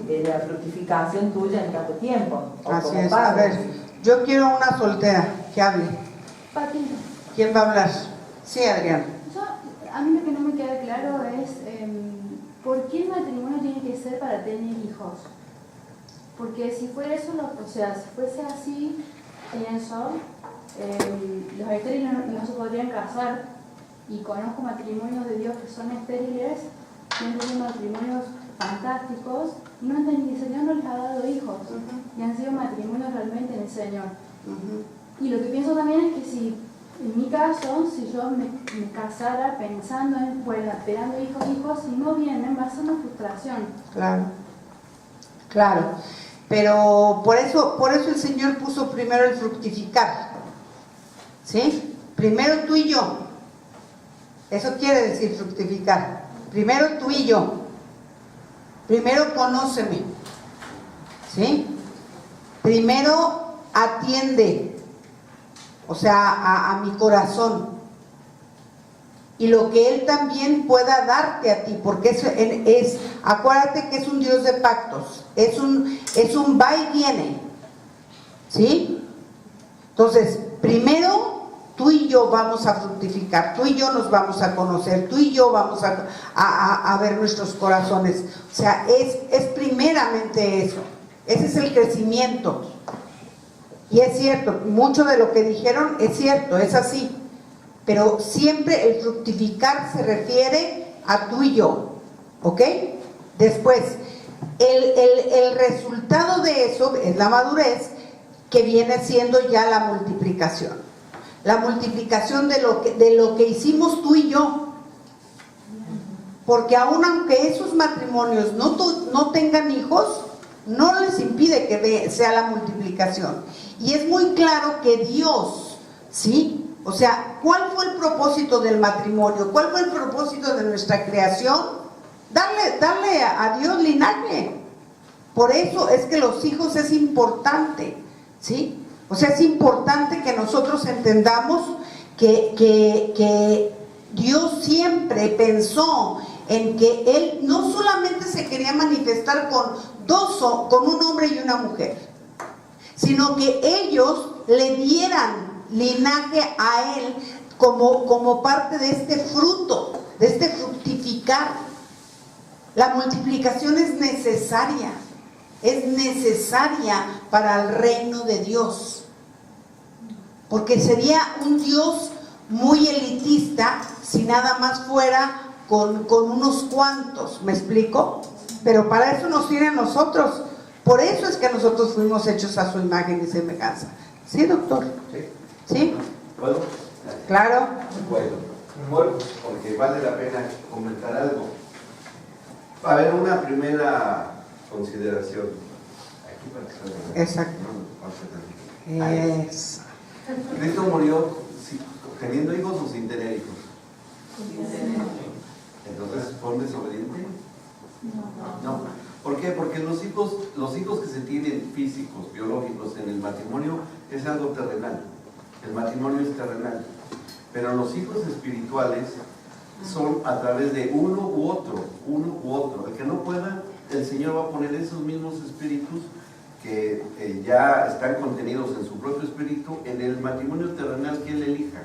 S10: de la fructificación tuya en tanto tiempo.
S1: Así es. A ver, yo quiero una soltera que hable.
S11: Patito.
S1: ¿Quién va a hablar? Sí, Adrián.
S11: A mí lo que no me queda claro es ¿por qué el matrimonio tiene que ser para tener hijos? Porque si fuera eso, o sea, si fuese así, pienso, los estériles no se podrían casar, y conozco matrimonios de Dios que son estériles, tienen matrimonios fantásticos, y no han tenido, el Señor no les ha dado hijos, y han sido matrimonios realmente en el Señor. Y lo que pienso también es que si, en mi caso, si yo me casara pensando en, bueno, esperando hijos, si no vienen, va a ser una frustración.
S1: Claro, claro. Pero por eso el Señor puso primero el fructificar. ¿Sí? Primero tú y yo. Eso quiere decir fructificar. Primero tú y yo. Primero conóceme. ¿Sí? Primero atiende. O sea, a mi corazón. Y lo que Él también pueda darte a ti, porque acuérdate que es un Dios de pactos, es un va y viene, ¿sí? Entonces, primero tú y yo vamos a fructificar, tú y yo nos vamos a conocer, tú y yo vamos a ver nuestros corazones. O sea, es primeramente eso, ese es el crecimiento. Y es cierto, mucho de lo que dijeron es cierto, es así. Pero siempre el fructificar se refiere a tú y yo, ¿ok? Después, el resultado de eso es la madurez, que viene siendo ya la multiplicación. La multiplicación de lo que hicimos tú y yo. Porque aunque esos matrimonios no tengan hijos, no les impide que sea la multiplicación. Y es muy claro que Dios, ¿sí? O sea, ¿cuál fue el propósito del matrimonio? ¿Cuál fue el propósito de nuestra creación? Darle a Dios linaje. Por eso es que los hijos es importante, ¿sí? O sea, es importante que nosotros entendamos que Dios siempre pensó en que Él no solamente se quería manifestar con un hombre y una mujer, sino que ellos le dieran linaje a Él como parte de este fruto, de este fructificar. La multiplicación es necesaria para el reino de Dios, porque sería un Dios muy elitista si nada más fuera con unos cuantos, ¿me explico? Pero para eso nos tiene a nosotros, por eso es que nosotros fuimos hechos a su imagen y semejanza. ¿Sí, doctor?
S12: Sí.
S1: ¿Sí?
S12: ¿Puedo?
S1: Claro.
S12: Bueno, porque vale la pena comentar algo. A ver, una primera consideración. Aquí para que salga.
S1: Exacto.
S12: Eso. Cristo murió teniendo hijos o sin tener hijos. Entonces, ¿fue desobediente? No. ¿Por qué? Porque los hijos que se tienen físicos, biológicos en el matrimonio es algo terrenal. El matrimonio es terrenal. Pero los hijos espirituales son a través de uno u otro. El que no pueda, el Señor va a poner esos mismos espíritus que ya están contenidos en su propio espíritu en el matrimonio terrenal que Él elija.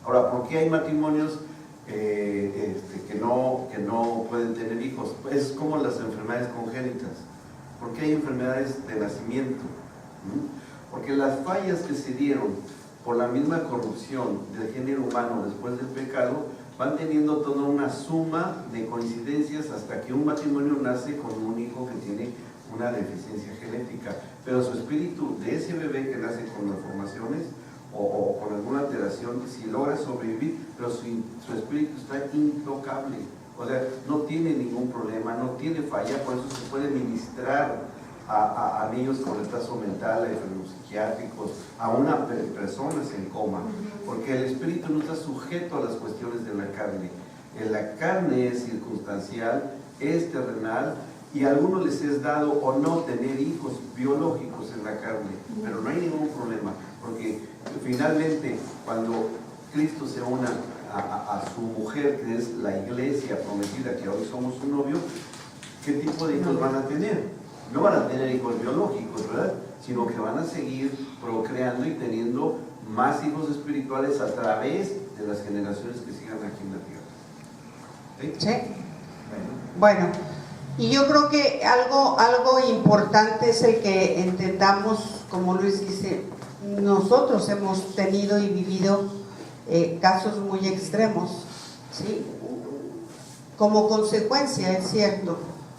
S12: Ahora, ¿por qué hay matrimonios que no pueden tener hijos? Es como las enfermedades congénitas. ¿Por qué hay enfermedades de nacimiento? Porque las fallas que se dieron por la misma corrupción del género humano después del pecado van teniendo toda una suma de coincidencias hasta que un matrimonio nace con un hijo que tiene una deficiencia genética, pero su espíritu de ese bebé que nace con malformaciones o con alguna alteración, si logra sobrevivir, pero su espíritu está intocable, o sea, no tiene ningún problema, no tiene falla, por eso se puede ministrar a niños con retraso mental, a enfermos psiquiátricos, a una personas en coma, porque el espíritu no está sujeto a las cuestiones de la carne. La carne es circunstancial, es terrenal, y a algunos les es dado o no tener hijos biológicos en la carne, pero no hay ningún problema. porque finalmente cuando Cristo se una a su mujer, que es la iglesia prometida, que hoy somos su novio, ¿qué tipo de hijos van a tener? No van a tener hijos biológicos, ¿verdad? Sino que van a seguir procreando y teniendo más hijos espirituales a través de las generaciones que sigan aquí en la tierra. ¿Sí?
S1: ¿Sí? Bueno, y yo creo que algo importante es el que entendamos, como Luis dice, nosotros hemos tenido y vivido casos muy extremos, ¿sí? Como consecuencia, es cierto,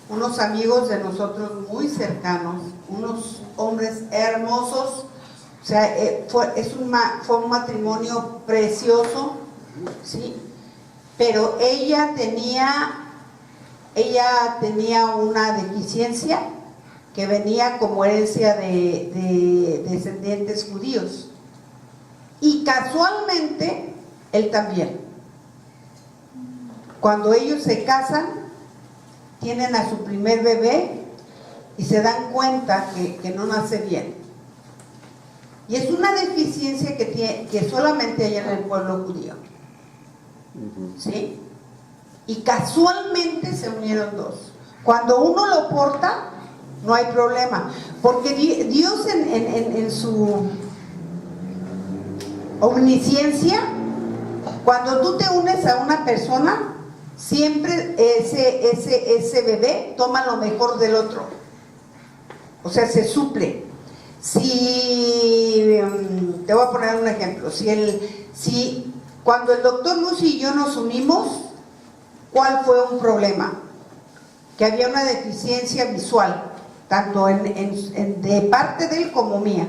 S1: unos amigos de nosotros muy cercanos, unos hombres hermosos, o sea, fue un matrimonio precioso, ¿sí? Pero ella tenía una deficiencia que venía como herencia de descendientes judíos, y casualmente él también. Cuando ellos se casan, tienen a su primer bebé y se dan cuenta que no nace bien, y es una deficiencia que solamente hay en el pueblo judío, ¿sí? Y casualmente se unieron dos. Cuando uno lo porta, no hay problema, porque Dios en su omnisciencia, cuando tú te unes a una persona, siempre ese bebé toma lo mejor del otro, o sea, se suple. Si te voy a poner un ejemplo, si cuando el doctor Lucy y yo nos unimos, ¿cuál fue un problema? Que había una deficiencia visual, tanto de parte de él como mía.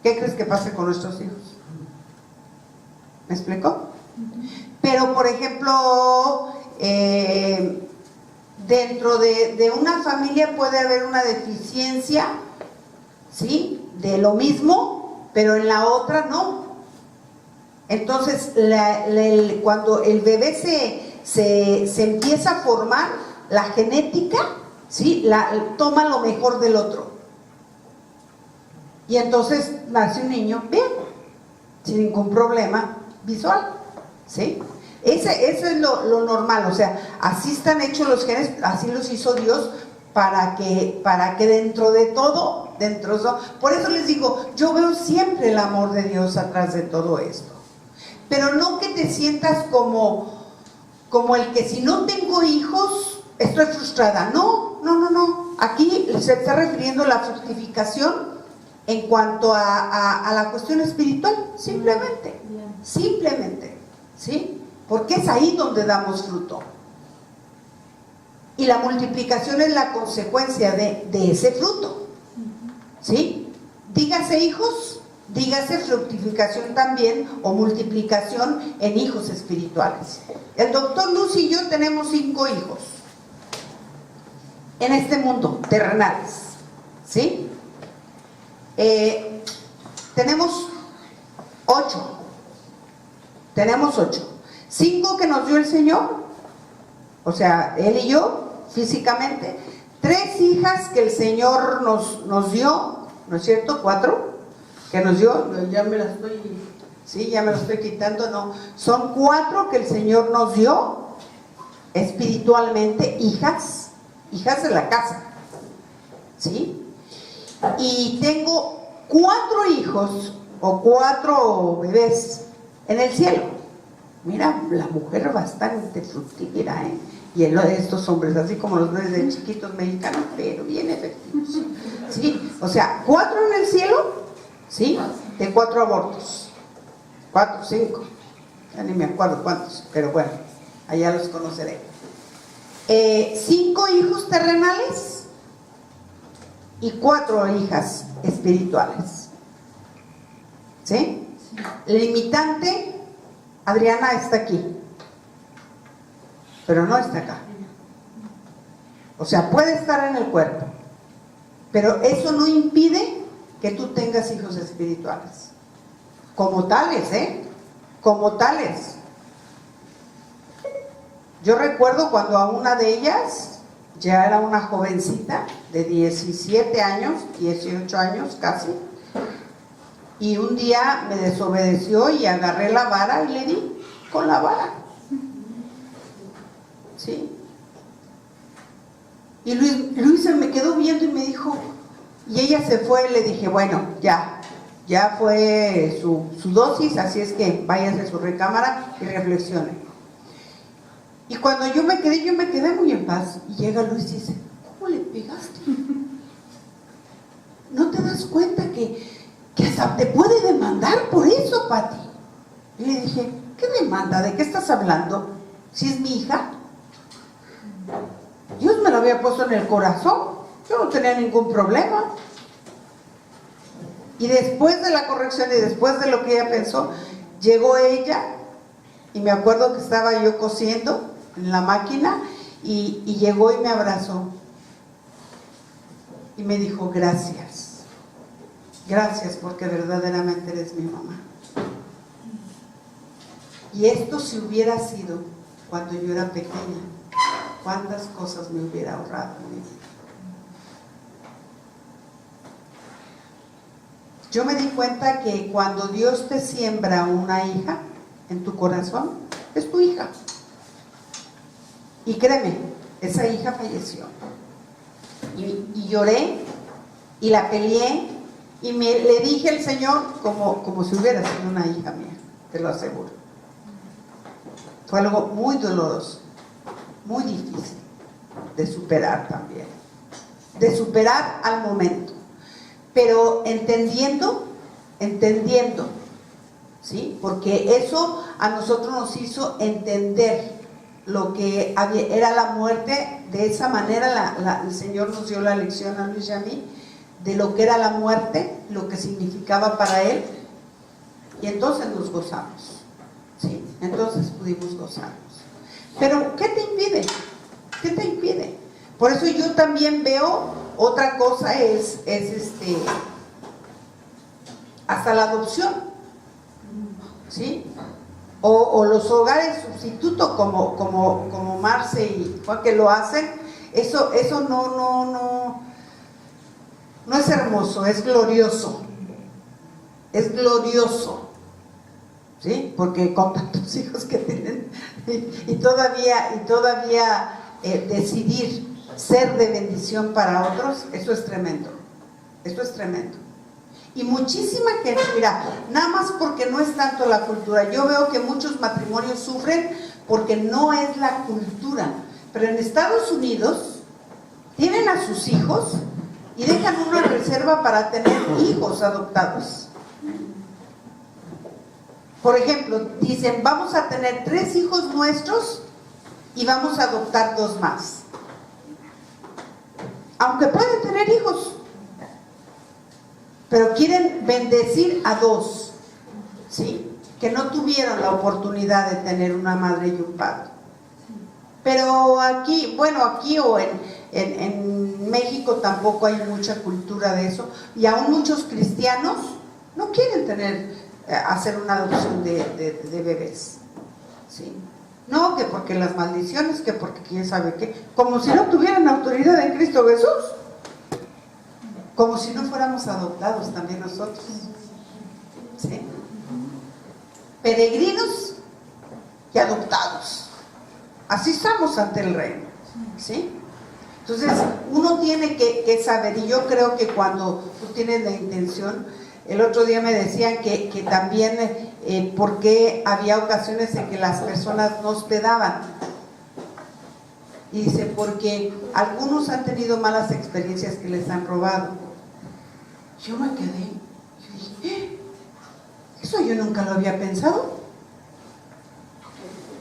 S1: ¿Qué crees que pase con nuestros hijos? ¿Me explico? Pero, por ejemplo, dentro de una familia puede haber una deficiencia, ¿sí?, de lo mismo, pero en la otra no. Entonces, cuando el bebé se empieza a formar, la genética, ¿sí?, toma lo mejor del otro. Y entonces nace un niño bien, sin ningún problema visual, ¿sí? Eso es lo normal, o sea, así están hechos los genes, así los hizo Dios para que dentro de todo, por eso les digo, yo veo siempre el amor de Dios atrás de todo esto, pero no que te sientas como el que si no tengo hijos estoy frustrada. No, aquí se está refiriendo a la fructificación en cuanto a la cuestión espiritual, simplemente, ¿sí? Porque es ahí donde damos fruto. Y la multiplicación es la consecuencia de ese fruto, ¿sí? Dígase hijos, dígase fructificación también, o multiplicación en hijos espirituales. El doctor Luz y yo tenemos 5 hijos en este mundo, terrenales, ¿sí? Tenemos 8. 5 que nos dio el Señor, o sea, él y yo, físicamente. 3 hijas que el Señor nos dio, ¿no es cierto? 4 que nos dio, ya me las estoy quitando, no. Son 4 que el Señor nos dio espiritualmente, hijas de la casa, ¿sí? Y tengo 4 hijos o 4 bebés en el cielo. Mira, la mujer bastante fructífera, ¿eh? Y estos hombres, así como los bebés de chiquitos mexicanos, pero bien efectivos, ¿sí? O sea, 4 en el cielo, ¿sí? De 4 abortos, 4, 5, ya ni me acuerdo cuántos, pero bueno, allá los conoceré. 5 hijos terrenales y 4 hijas espirituales, ¿sí? Limitante, Adriana está aquí, pero no está acá. O sea, puede estar en el cuerpo, pero eso no impide que tú tengas hijos espirituales como tales, como tales. Yo recuerdo cuando a una de ellas, ya era una jovencita de 17 años, 18 años casi, Y un día me desobedeció y agarré la vara y le di con la vara. ¿Sí? Y Luis se me quedó viendo y me dijo, y ella se fue, y le dije, bueno, ya fue su dosis, así es que váyase a su recámara y reflexione. Y cuando yo me quedé muy en paz. Y llega Luis y dice, ¿cómo le pegaste? ¿No te das cuenta que hasta te puede demandar por eso, Pati? Y le dije, ¿qué demanda? ¿De qué estás hablando? Si es mi hija. Dios me lo había puesto en el corazón, yo no tenía ningún problema. Y después de la corrección y después de lo que ella pensó, llegó ella, y me acuerdo que estaba yo cosiendo en la máquina, y llegó y me abrazó y me dijo, gracias porque verdaderamente eres mi mamá. Y esto si hubiera sido cuando yo era pequeña, cuántas cosas me hubiera ahorrado en mi vida. Yo me di cuenta que cuando Dios te siembra una hija en tu corazón, es tu hija. Y créeme, esa hija falleció. Y lloré, y la peleé, y le dije al Señor como si hubiera sido una hija mía, te lo aseguro. Fue algo muy doloroso, muy difícil de superar también, de superar al momento, pero entendiendo, ¿sí? Porque eso a nosotros nos hizo entender lo que era la muerte. De esa manera el Señor nos dio la lección a Luis y a mí de lo que era la muerte, lo que significaba para Él, y entonces nos gozamos, ¿sí? Entonces pudimos gozarnos. Pero ¿qué te impide? ¿Qué te impide? Por eso yo también veo otra cosa, es hasta la adopción, ¿sí? O los hogares sustituto como Marce y Juan, que lo hacen. Eso no es hermoso, es glorioso, ¿sí? Porque con tantos hijos que tienen y todavía decidir ser de bendición para otros, eso es tremendo. Y muchísima gente, mira, nada más porque no es tanto la cultura. Yo veo que muchos matrimonios sufren porque no es la cultura. Pero en Estados Unidos tienen a sus hijos y dejan una reserva para tener hijos adoptados. Por ejemplo, dicen, vamos a tener 3 hijos nuestros y vamos a adoptar 2 más. Aunque pueden tener hijos, pero quieren bendecir a 2, ¿sí? Que no tuvieron la oportunidad de tener una madre y un padre. Pero aquí o en México tampoco hay mucha cultura de eso, y aún muchos cristianos no quieren hacer una adopción de bebés, ¿sí? No, que porque las maldiciones, que porque quién sabe qué, como si no tuvieran autoridad en Cristo Jesús. Como si no fuéramos adoptados también nosotros, ¿sí? Peregrinos y adoptados. Así estamos ante el reino, ¿sí? Entonces, uno tiene que saber, y yo creo que cuando tú tienes la intención, el otro día me decían que también, porque había ocasiones en que las personas no hospedaban. Y dice, porque algunos han tenido malas experiencias que les han robado. Yo me quedé, yo dije, eso yo nunca lo había pensado.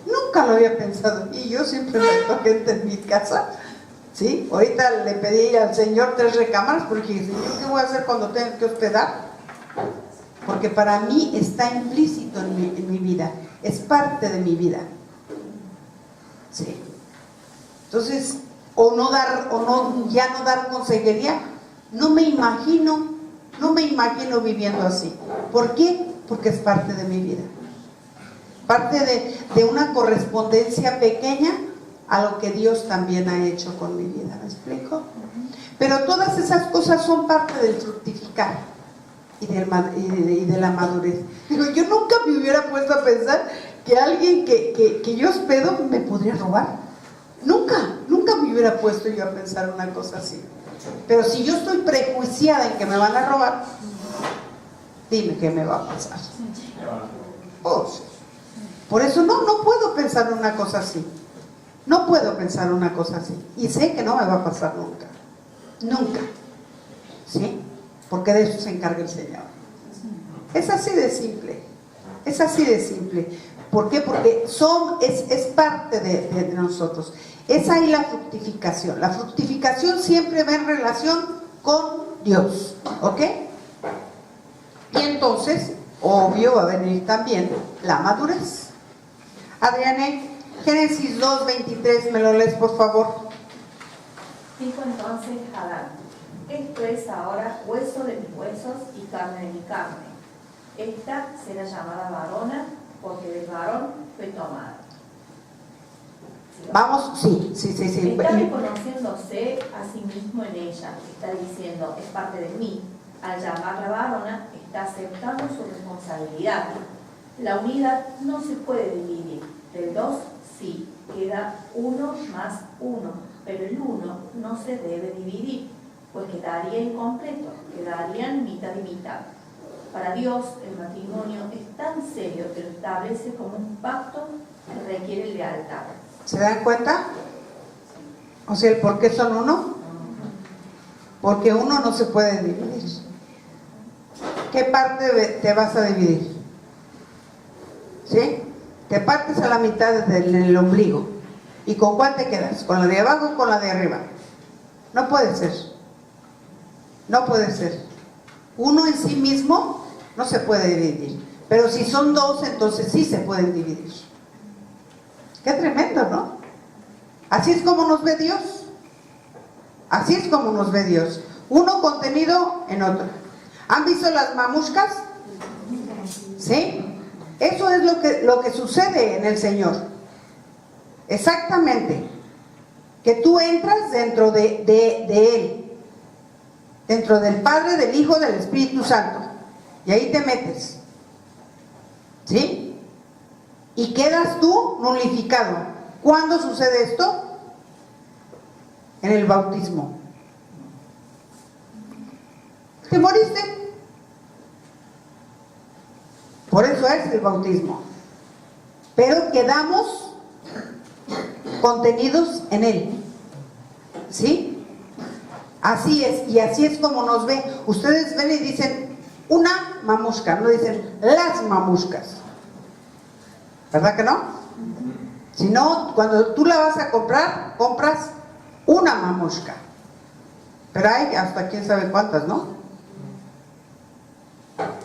S1: Nunca lo había pensado. Y yo siempre meto gente en mi casa, ¿sí? Ahorita le pedí al Señor 3 recámaras porque dije, ¿yo qué voy a hacer cuando tenga que hospedar? Porque para mí está implícito en mi vida, es parte de mi vida, ¿sí? Entonces, ya no dar consejería, no me imagino viviendo así. ¿Por qué? Porque es parte de mi vida, parte de una correspondencia pequeña a lo que Dios también ha hecho con mi vida. ¿Me explico? Pero todas esas cosas son parte del fructificar, y de la madurez. Digo, yo nunca me hubiera puesto a pensar que alguien que yo hospedo me podría robar. Nunca me hubiera puesto yo a pensar una cosa así. Pero si yo estoy prejuiciada en que me van a robar, dime qué me va a pasar. Por eso no puedo pensar una cosa así. No puedo pensar una cosa así. Y sé que no me va a pasar nunca. Nunca. ¿Sí? Porque de eso se encarga el Señor. Es así de simple. Es así de simple. ¿Por qué? Porque es parte de nosotros. Es ahí la fructificación. La fructificación siempre va en relación con Dios. ¿Ok? Y entonces, obvio, va a venir también la madurez. Adriane, Génesis 2:23, ¿me lo lees, por favor?
S8: Dijo entonces Adán: esto es ahora hueso de mis huesos y carne de mi carne. Esta será llamada varona, porque del varón fue tomada.
S1: Vamos, sí.
S8: Está reconociéndose a sí mismo en ella. Está diciendo, es parte de mí. Al llamarla varona, está aceptando su responsabilidad. La unidad no se puede dividir. Del 2 sí, queda 1 más 1, pero el 1 no se debe dividir, pues quedaría incompleto, quedarían mitad y mitad. Para Dios, el matrimonio es tan serio que lo establece como un pacto que requiere lealtad.
S1: ¿Se dan cuenta? O sea, ¿el por qué son uno? Porque uno no se puede dividir. ¿Qué parte te vas a dividir? ¿Sí? Te partes a la mitad del ombligo. ¿Y con cuál te quedas? ¿Con la de abajo o con la de arriba? No puede ser. No puede ser. Uno en sí mismo no se puede dividir. Pero si son dos, entonces sí se pueden dividir. Qué tremendo, ¿no? Así es como nos ve Dios. Así es como nos ve Dios. Uno contenido en otro. ¿Han visto las mamushkas? ¿Sí? Eso es lo que sucede en el Señor. Exactamente. Que tú entras dentro de Él. Dentro del Padre, del Hijo, del Espíritu Santo. Y ahí te metes. ¿Sí? Y quedas tú nulificado. ¿Cuándo sucede esto? En el bautismo. ¿Te moriste? Por eso es el bautismo. Pero quedamos contenidos en Él. ¿Sí? Así es, y así es como nos ve. Ustedes ven y dicen una mamushka, no dicen las mamushkas. ¿Verdad que no? Si no, cuando tú la vas a comprar, compras una mamushka. Pero hay hasta quién sabe cuántas, ¿no?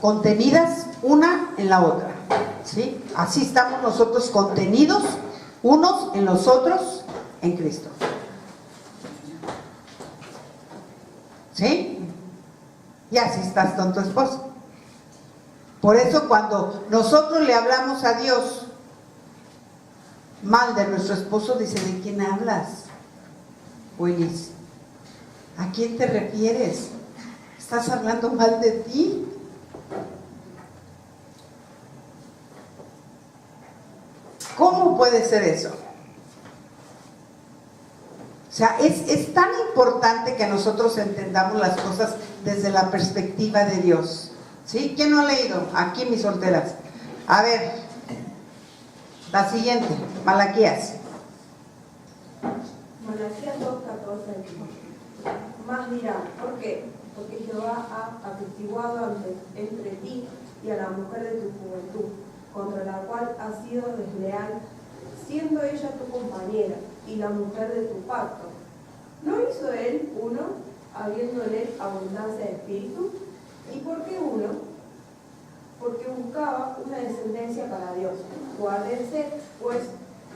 S1: Contenidas una en la otra. ¿Sí? Así estamos nosotros contenidos unos en los otros en Cristo. ¿Sí? Y así estás con tu esposo. Por eso cuando nosotros le hablamos a Dios mal de nuestro esposo, dice, ¿de quién hablas, Willis? ¿A quién te refieres? ¿Estás hablando mal de ti? ¿Cómo puede ser eso? O sea, es tan importante que nosotros entendamos las cosas desde la perspectiva de Dios. ¿Sí? ¿Quién no ha leído? Aquí mis solteras. A ver, la siguiente, Malaquías.
S13: Malaquías 2:14 dijo: más dirán, ¿por qué? Porque Jehová ha atestiguado entre ti y a la mujer de tu juventud, contra la cual has sido desleal, siendo ella tu compañera y la mujer de tu pacto. ¿No hizo él uno, habiéndole abundancia de espíritu? ¿Y por qué uno? Porque buscaba una descendencia para Dios. Guárdense, pues,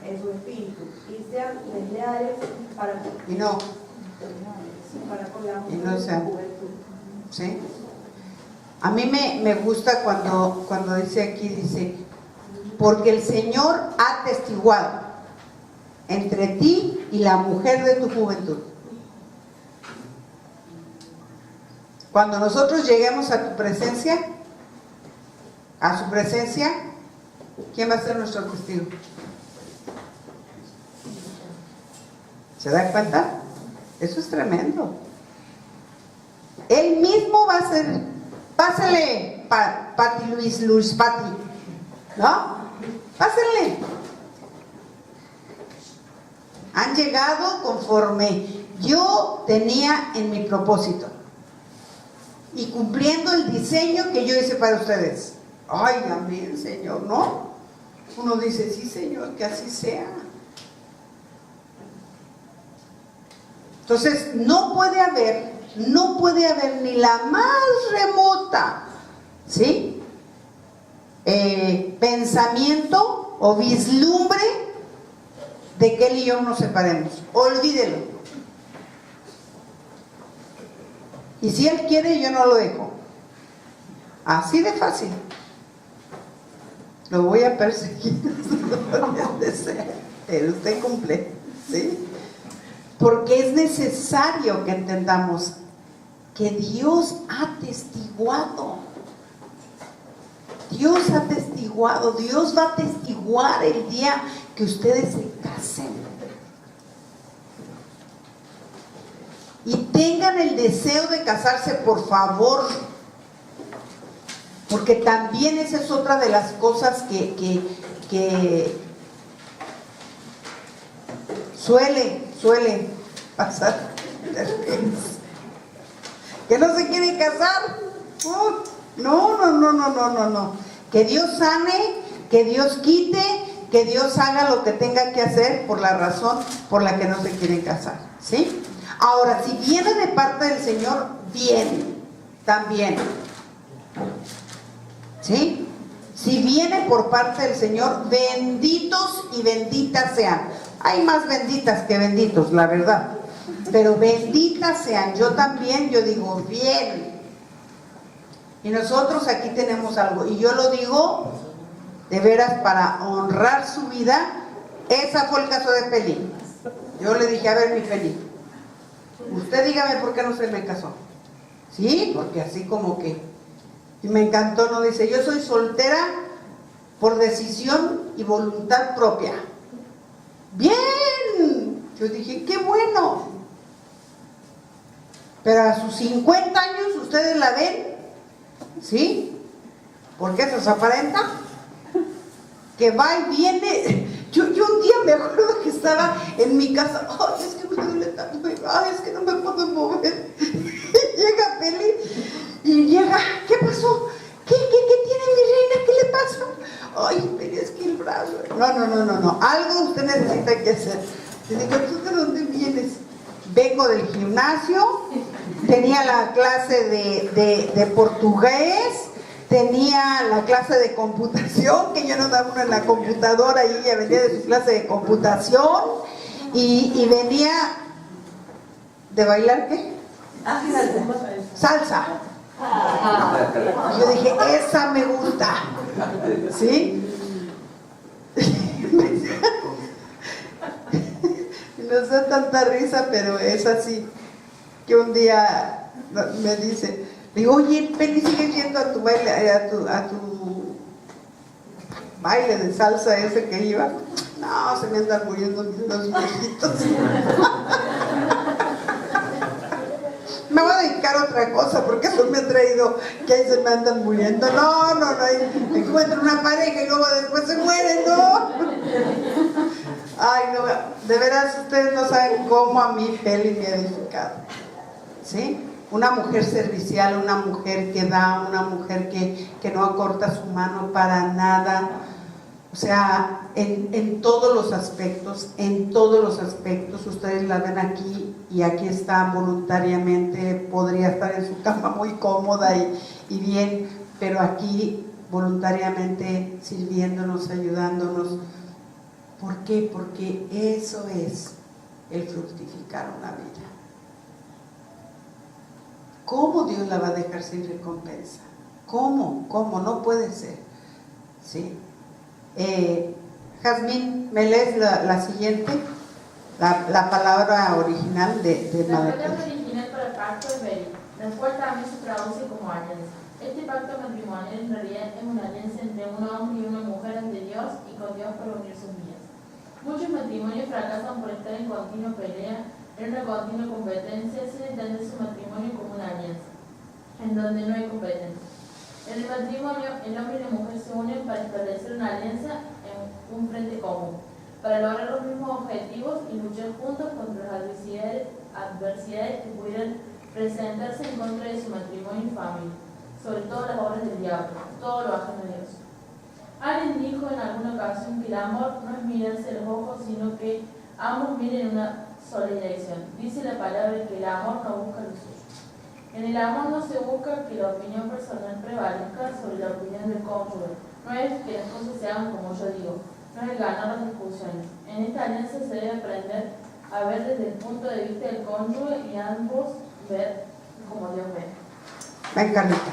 S13: en su espíritu, y sean desleales para con la mujer de su juventud.
S1: ¿Sí? A mí me gusta cuando dice aquí, dice, porque el Señor ha atestiguado entre ti y la mujer de tu juventud. Cuando nosotros lleguemos a tu presencia, a su presencia, ¿quién va a ser nuestro testigo? ¿Se dan cuenta? Eso es tremendo. Él mismo va a ser, pásale, Pati Luis Pati, ¿no? Pásenle. Han llegado conforme yo tenía en mi propósito y cumpliendo el diseño que yo hice para ustedes. Ay, amén, Señor, ¿no? Uno dice, sí, Señor, que así sea. Entonces, no puede haber ni la más remota, ¿sí? Pensamiento o vislumbre de que él y yo nos separemos. Olvídelo. Y si él quiere, yo no lo dejo. Así de fácil. Lo voy a perseguir. Pero usted cumple, ¿sí? Porque es necesario que entendamos que Dios ha atestiguado. Dios ha atestiguado. Dios va a atestiguar el día que ustedes se casen. Y tengan el deseo de casarse, por favor. Porque también esa es otra de las cosas que suele pasar. Que no se quieren casar. No. Que Dios sane, que Dios quite, que Dios haga lo que tenga que hacer por la razón por la que no se quieren casar, ¿sí? Ahora, si viene de parte del Señor, bien, también, ¿sí? Si viene por parte del Señor, benditos y benditas sean. Hay más benditas que benditos, la verdad, pero benditas sean. Yo también, yo digo, bien. Y nosotros aquí tenemos algo, y yo lo digo de veras para honrar su vida. Ese fue el caso de Peli. Yo le dije, a ver, mi Peli, usted dígame por qué no se me casó. Sí, porque así como que, y me encantó, no dice, yo soy soltera por decisión y voluntad propia. Bien, yo dije, qué bueno. Pero a sus 50 años ustedes la ven, ¿sí? Porque eso se aparenta, que va y viene. Yo un día me acuerdo que estaba en mi casa, ay, es que me duele tanto, ay, es que no me puedo mover. Llega Peli y llega, ¿qué pasó? ¿Qué tiene mi reina? ¿Qué le pasa? Ay, Peli, es que el brazo. No, algo usted necesita que hacer. Le digo, ¿tú de dónde vienes? Vengo del gimnasio, tenía la clase de portugués, tenía la clase de computación, que yo no daba una en la computadora y ella venía de su clase de computación, y venía de bailar, ¿qué? Salsa. Yo dije, esa me gusta, ¿sí? Nos da tanta risa, pero es así, que un día me dice, digo, oye, Peli, ¿sigues yendo a tu baile, a tu baile de salsa ese que iba? No, se me andan muriendo los viejitos. Me voy a dedicar a otra cosa, porque eso me ha traído que ahí se me andan muriendo. No, encuentro una pareja y luego después se mueren, no. Ay, no, de veras ustedes no saben cómo a mí Peli me ha edificado, ¿sí? Una mujer servicial, una mujer que da, una mujer que no acorta su mano para nada. O sea, en todos los aspectos, ustedes la ven aquí y aquí está voluntariamente, podría estar en su cama muy cómoda y bien, pero aquí voluntariamente sirviéndonos, ayudándonos. ¿Por qué? Porque eso es el fructificar una vida. ¿Cómo Dios la va a dejar sin recompensa? ¿Cómo? No puede ser, ¿sí? Jazmín, ¿me lees la siguiente? La palabra original de
S11: La palabra original
S14: para pacto es veri, el cual también se traduce como alianza. Este pacto matrimonial en realidad es una alianza entre un hombre y una mujer ante Dios y con Dios para unir sus vidas. Muchos matrimonios fracasan por estar en continua pelea, en una continua competencia, sin entender su matrimonio como una alianza, en donde no hay competencia. En el matrimonio, el hombre y la mujer se unen para establecer una alianza en un frente común, para lograr los mismos objetivos y luchar juntos contra las adversidades que pudieran presentarse en contra de su matrimonio y familia, sobre todo las obras del diablo, todo lo ajeno a Dios. Alguien dijo en alguna ocasión que el amor no es mirarse los ojos, sino que ambos miren en una sola dirección. Dice la palabra que el amor no busca lo suyo. En el amor no se busca que la opinión personal prevalezca sobre la opinión del cónyuge. No es que las cosas se hagan como yo digo, no es ganar las discusiones. En esta alianza se debe aprender a ver desde el punto de vista del cónyuge y ambos ver como Dios ve.
S1: Ven, Carlita.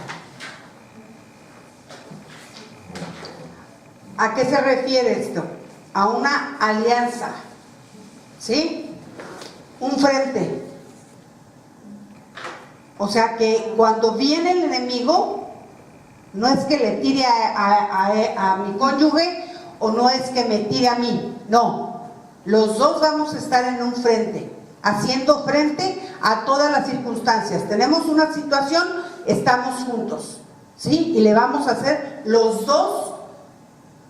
S1: ¿A qué se refiere esto? A una alianza, ¿sí? Un frente. O sea que cuando viene el enemigo, no es que le tire a mi cónyuge o no es que me tire a mí, no. Los dos vamos a estar en un frente, haciendo frente a todas las circunstancias. Tenemos una situación, estamos juntos, ¿sí? Y le vamos a hacer los dos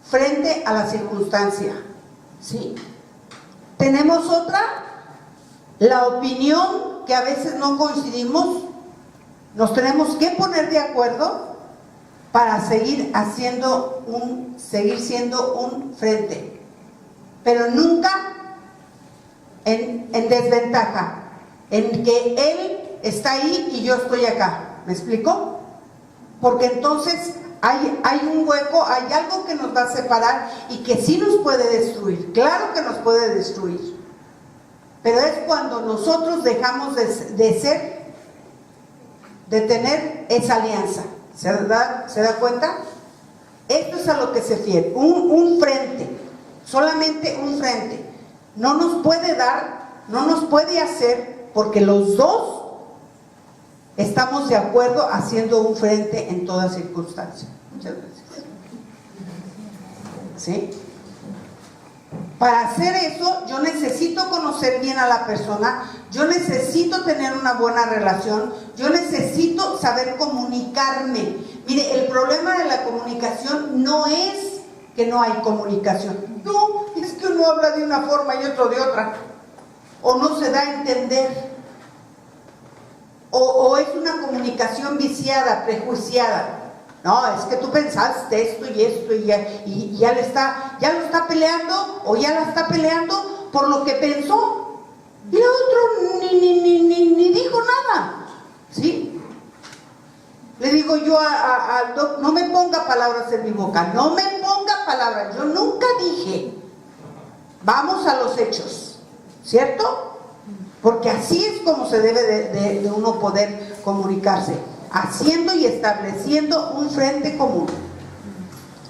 S1: frente a la circunstancia, ¿sí? Tenemos otra, la opinión que a veces no coincidimos, nos tenemos que poner de acuerdo para seguir siendo un frente, pero nunca en desventaja, en que él está ahí y yo estoy acá. ¿Me explico? Porque entonces hay un hueco, hay algo que nos va a separar y que sí nos puede destruir. Claro que nos puede destruir, pero es cuando nosotros dejamos de tener esa alianza. ¿Se da cuenta? Esto es a lo que se refiere, un frente, solamente un frente. No nos puede dar, no nos puede hacer, porque los dos estamos de acuerdo haciendo un frente en toda circunstancia. Muchas gracias. ¿Sí? Para hacer eso, yo necesito conocer bien a la persona, yo necesito tener una buena relación, yo necesito saber comunicarme. Mire, el problema de la comunicación no es que no hay comunicación. No, es que uno habla de una forma y otro de otra. O no se da a entender. O es una comunicación viciada, prejuiciada. No, es que tú pensaste esto y esto y ya lo está peleando o ya la está peleando por lo que pensó. Y el otro ni dijo nada. ¿Sí? Le digo yo al doctor, no me ponga palabras en mi boca, no me ponga palabras. Yo nunca dije. Vamos a los hechos, ¿cierto? Porque así es como se debe de uno poder comunicarse, haciendo y estableciendo un frente común.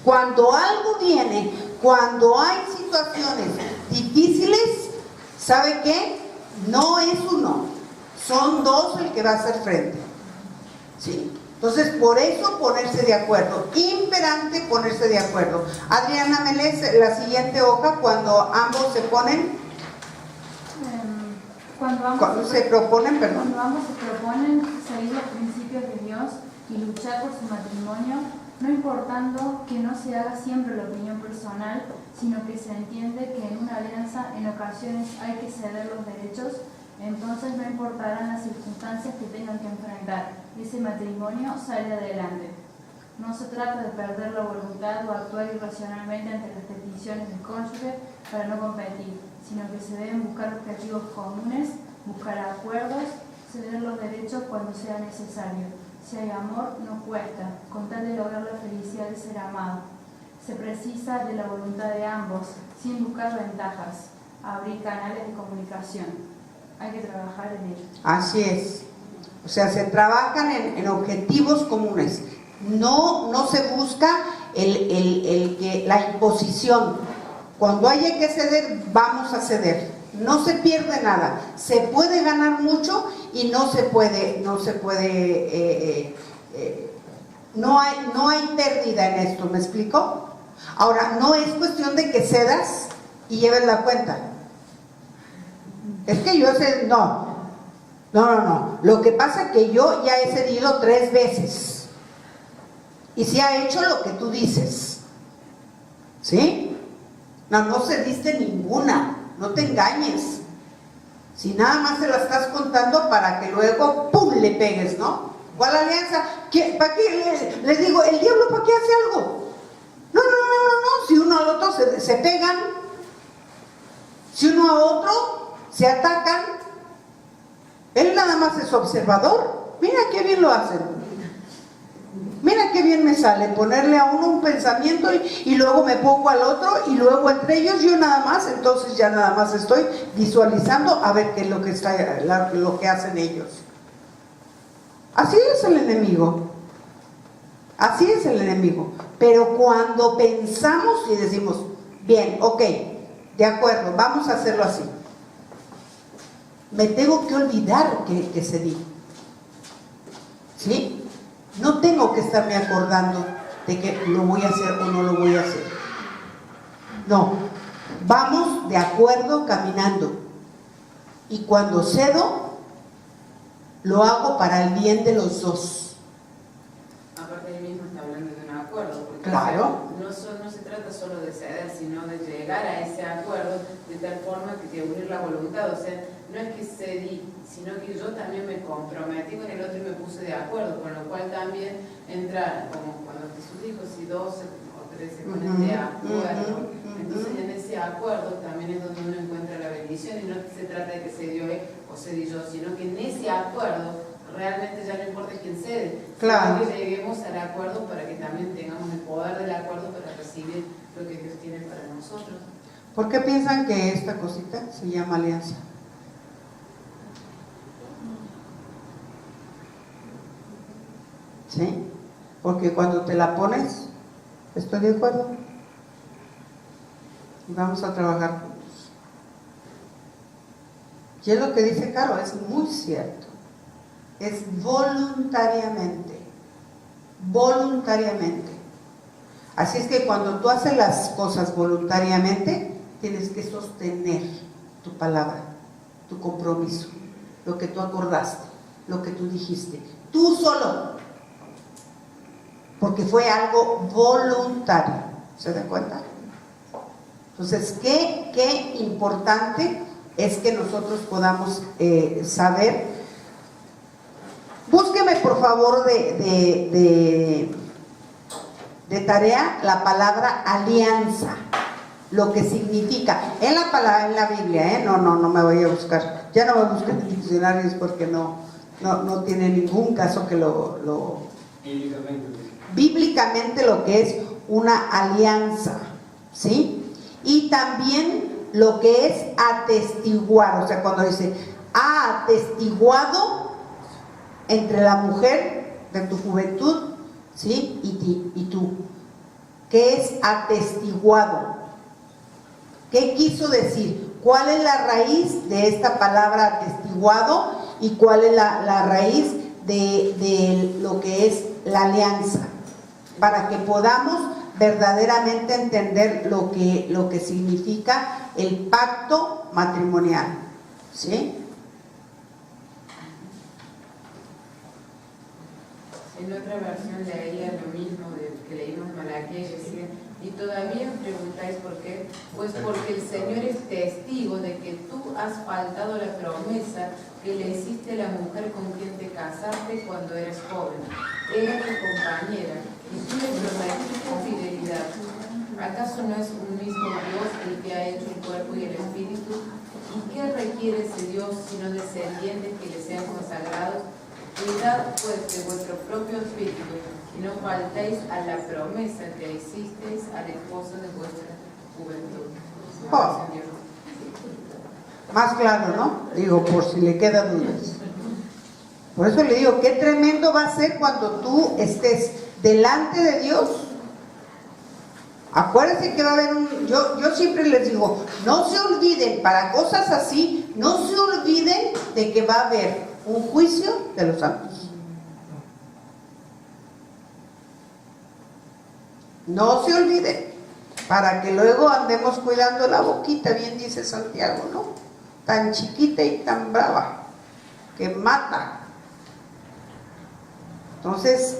S1: Cuando algo viene, cuando hay situaciones difíciles, ¿sabe qué? No es uno, son dos el que va a hacer frente. ¿Sí? Entonces, por eso ponerse de acuerdo, imperante ponerse de acuerdo. Adriana, me lees la siguiente hoja cuando ambos se ponen.
S11: Cuando ambos se
S1: proponen
S11: seguir los principios de Dios y luchar por su matrimonio, no importando que no se haga siempre la opinión personal, sino que se entiende que en una alianza en ocasiones hay que ceder los derechos, entonces no importarán las circunstancias que tengan que enfrentar, y ese matrimonio sale adelante. No se trata de perder la voluntad o actuar irracionalmente ante las peticiones del cónyuge para no competir, sino que se deben buscar objetivos comunes, buscar acuerdos, ceder los derechos cuando sea necesario. Si hay amor, no cuesta, con tal de lograr la felicidad de ser amado. Se precisa de la voluntad de ambos, sin buscar ventajas, abrir canales de comunicación. Hay que trabajar en ello.
S1: Así es. O sea, se trabajan en objetivos comunes. No se busca la imposición. Cuando haya que ceder, vamos a ceder. No se pierde nada. Se puede ganar mucho y no hay pérdida en esto, ¿me explico? Ahora, no es cuestión de que cedas y lleves la cuenta. Es que yo sé, no. Lo que pasa es que yo ya he cedido 3 veces. Y se ha hecho lo que tú dices. ¿Sí? No cediste ninguna. No te engañes. Si nada más se la estás contando para que luego, ¡pum!, le pegues, ¿no? ¿Cuál alianza? ¿Para qué? Les digo, ¿el diablo para qué hace algo? No. Si uno al otro se pegan, si uno a otro se atacan, él nada más es observador. Mira qué bien lo hacen. Mira qué bien me sale ponerle a uno un pensamiento y luego me pongo al otro y luego entre ellos yo nada más, entonces ya nada más estoy visualizando a ver qué es lo que hacen ellos. Así es el enemigo. Así es el enemigo. Pero cuando pensamos y decimos, bien, ok, de acuerdo, vamos a hacerlo así. Me tengo que olvidar que cedí. ¿Sí? No tengo que estarme acordando de que lo voy a hacer o no lo voy a hacer. No, vamos de acuerdo caminando. Y cuando cedo, lo hago para el bien de los dos.
S7: Aparte él mismo está hablando de un acuerdo, porque
S1: claro.
S7: No se trata solo de ceder, sino de llegar a ese acuerdo de tal forma que unir la voluntad. O sea, no es que cedí, sino que yo también me comprometí con el otro y me puse de acuerdo, con lo cual también entra, como cuando Jesús dijo, si 12 o 13 se ponen de acuerdo, entonces en ese acuerdo también es donde uno encuentra la bendición, y no se trata de que cedió él o cedí yo, sino que en ese acuerdo realmente ya no importa quién cede,
S1: claro,
S7: sino que lleguemos al acuerdo para que también tengamos el poder del acuerdo para recibir lo que Dios tiene para nosotros.
S1: ¿Por qué piensan que esta cosita se llama alianza? ¿Sí? Porque cuando te la pones, estoy de acuerdo, y vamos a trabajar juntos. Y es lo que dice Caro, es muy cierto. Es voluntariamente. Así es que cuando tú haces las cosas voluntariamente, tienes que sostener tu palabra, tu compromiso, lo que tú acordaste, lo que tú dijiste, tú solo, porque fue algo voluntario. ¿Se dan cuenta? Entonces, qué importante es que nosotros podamos saber. Búsqueme por favor de tarea la palabra alianza, lo que significa en la Biblia, no me voy a buscar, ya no me busquen en diccionarios porque no tiene ningún caso que lo bíblicamente lo que es una alianza, ¿sí? Y también lo que es atestiguar, o sea, cuando dice ha atestiguado entre la mujer de tu juventud, ¿sí? Y tú. ¿Qué es atestiguado? ¿Qué quiso decir? ¿Cuál es la raíz de esta palabra atestiguado? ¿Y cuál es la raíz de lo que es la alianza? Para que podamos verdaderamente entender lo que significa el pacto matrimonial, ¿sí?
S7: En otra versión leía lo mismo que leímos en Malaquías, decía, y todavía os preguntáis por qué, pues porque el Señor es testigo de que tú has faltado la promesa que le hiciste a la mujer con quien te casaste cuando eres joven. Era tu compañera y tú le prometiste con fidelidad. ¿Acaso no es un mismo Dios el que ha hecho el cuerpo y el espíritu? ¿Y qué requiere ese Dios sino descendientes que le sean consagrados? Cuidad pues de vuestro propio espíritu y no faltéis a la promesa que hicisteis al esposo de vuestra juventud.
S1: Más claro, ¿no? Digo, por si le quedan dudas. Por eso le digo, qué tremendo va a ser cuando tú estés delante de Dios. Acuérdense que va a haber yo siempre les digo, no se olviden, para cosas así, no se olviden de que va a haber un juicio de los santos. No se olvide, para que luego andemos cuidando la boquita, bien dice Santiago, ¿no? Tan chiquita y tan brava, que mata. Entonces,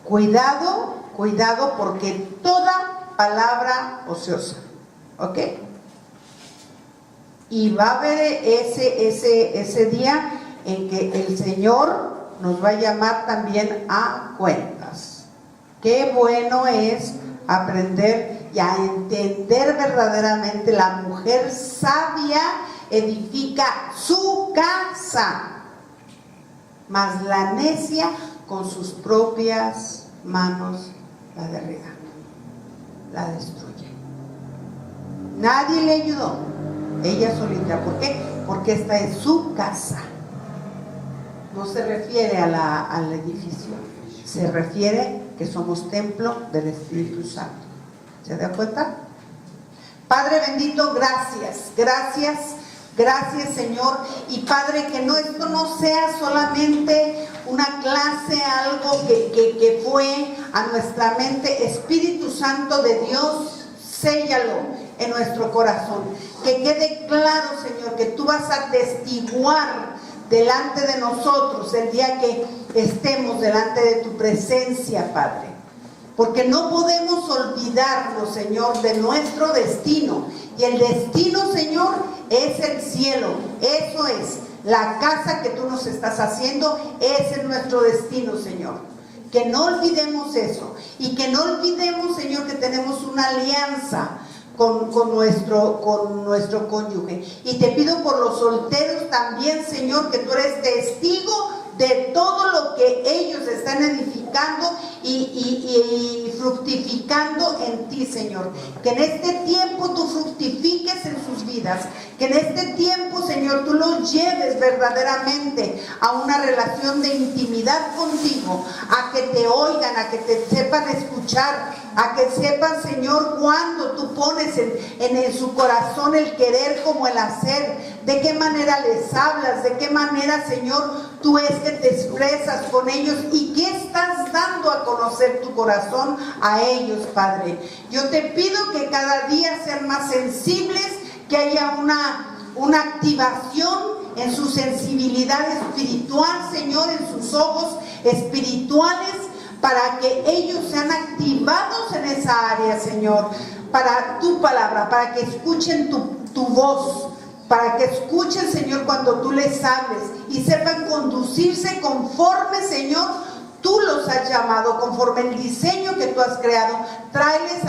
S1: cuidado, cuidado, porque toda palabra ociosa, ¿ok? Y va a haber ese día en que el Señor nos va a llamar también a cuentas. Qué bueno es aprender y a entender verdaderamente. La mujer sabia edifica su casa, mas la necia con sus propias manos la derriba, la destruye. Nadie le ayudó, ella solita. ¿Por qué? Porque esta es su casa. No se refiere al edificio, se refiere que somos templo del Espíritu Santo. ¿Se da cuenta? Padre bendito, gracias, gracias, gracias, Señor. Y Padre, que esto no sea solamente una clase, algo que fue a nuestra mente. Espíritu Santo de Dios, séllalo en nuestro corazón. Que quede claro, Señor, que tú vas a testiguar delante de nosotros el día que estemos delante de tu presencia, Padre. Porque no podemos olvidarnos, Señor, de nuestro destino. Y el destino, Señor, es el cielo. Eso es la casa que tú nos estás haciendo. Ese es nuestro destino, Señor. Que no olvidemos eso. Y que no olvidemos, Señor, que tenemos una alianza con nuestro cónyuge. Y te pido por los solteros también, Señor, que tú eres testigo de todo lo que ellos están edificando y fructificando en ti, Señor. Que en este tiempo tú fructifiques en sus vidas. Que en este tiempo, Señor, tú los lleves verdaderamente a una relación de intimidad contigo, a que te oigan, a que te sepan escuchar, a que sepan, Señor, cuando tú pones en su corazón el querer como el hacer, de qué manera les hablas, de qué manera, Señor, tú es que te expresas con ellos y qué estás dando a conocer tu corazón a ellos, Padre. Yo te pido que cada día sean más sensibles, que haya una activación en su sensibilidad espiritual, Señor, en sus ojos espirituales, para que ellos sean activados en esa área, Señor, para tu palabra, para que escuchen tu voz, para que escuchen, Señor, cuando tú les hables y sepan conducirse conforme, Señor, tú los has llamado, conforme el diseño que tú has creado. Tráeles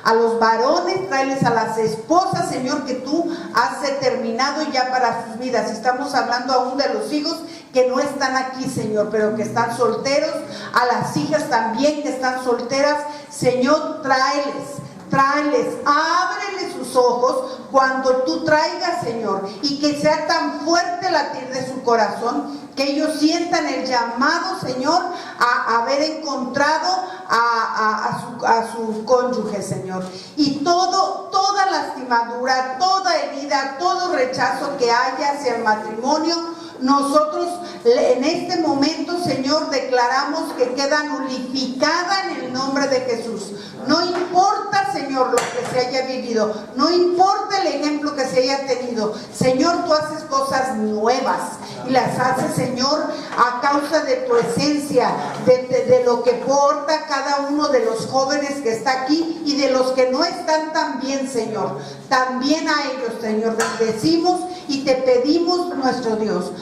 S1: a los varones, tráeles a las esposas, Señor, que tú has determinado ya para sus vidas. Estamos hablando aún de los hijos que no están aquí, Señor, pero que están solteros, a las hijas también que están solteras. Señor, tráeles, ábrele sus ojos cuando tú traigas, Señor, y que sea tan fuerte el latir de su corazón, que ellos sientan el llamado, Señor, a haber encontrado a su cónyuge, Señor. Y toda lastimadura, toda herida, todo rechazo que haya hacia el matrimonio, nosotros en este momento, Señor, declaramos que queda nulificada en el nombre de Jesús. No importa, Señor, lo que se haya vivido, no importa el ejemplo que se haya tenido, Señor, tú haces cosas nuevas y las haces, Señor, a causa de tu esencia, de lo que porta cada uno de los jóvenes que está aquí y de los que no están tan bien, Señor. También a ellos, Señor, bendecimos y te pedimos, nuestro Dios,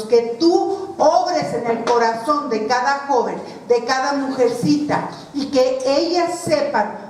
S1: que tú obres en el corazón de cada joven, de cada mujercita, y que ellas sepan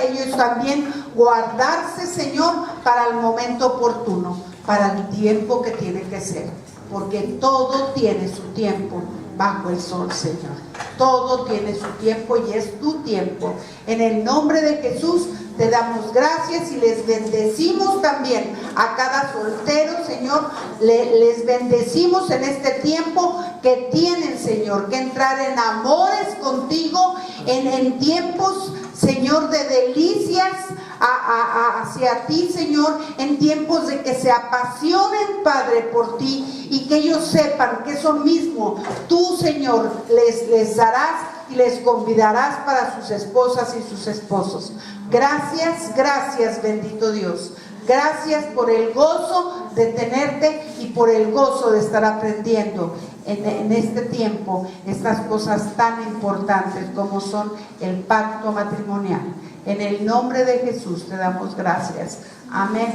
S1: ellos también guardarse, Señor, para el momento oportuno, para el tiempo que tiene que ser, porque todo tiene su tiempo bajo el sol, Señor. Todo tiene su tiempo y es tu tiempo. En el nombre de Jesús te damos gracias y les bendecimos también a cada soltero, Señor. Les bendecimos en este tiempo que tienen, Señor, que entrar en amores contigo, en tiempos, Señor, de delicias hacia ti, Señor, en tiempos de que se apasionen, Padre, por ti, y que ellos sepan que eso mismo tú, Señor, les darás y les convidarás para sus esposas y sus esposos. Gracias, gracias, bendito Dios. Gracias por el gozo de tenerte y por el gozo de estar aprendiendo en este tiempo estas cosas tan importantes como son el pacto matrimonial. En el nombre de Jesús te damos gracias. Amén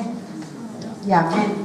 S1: y amén.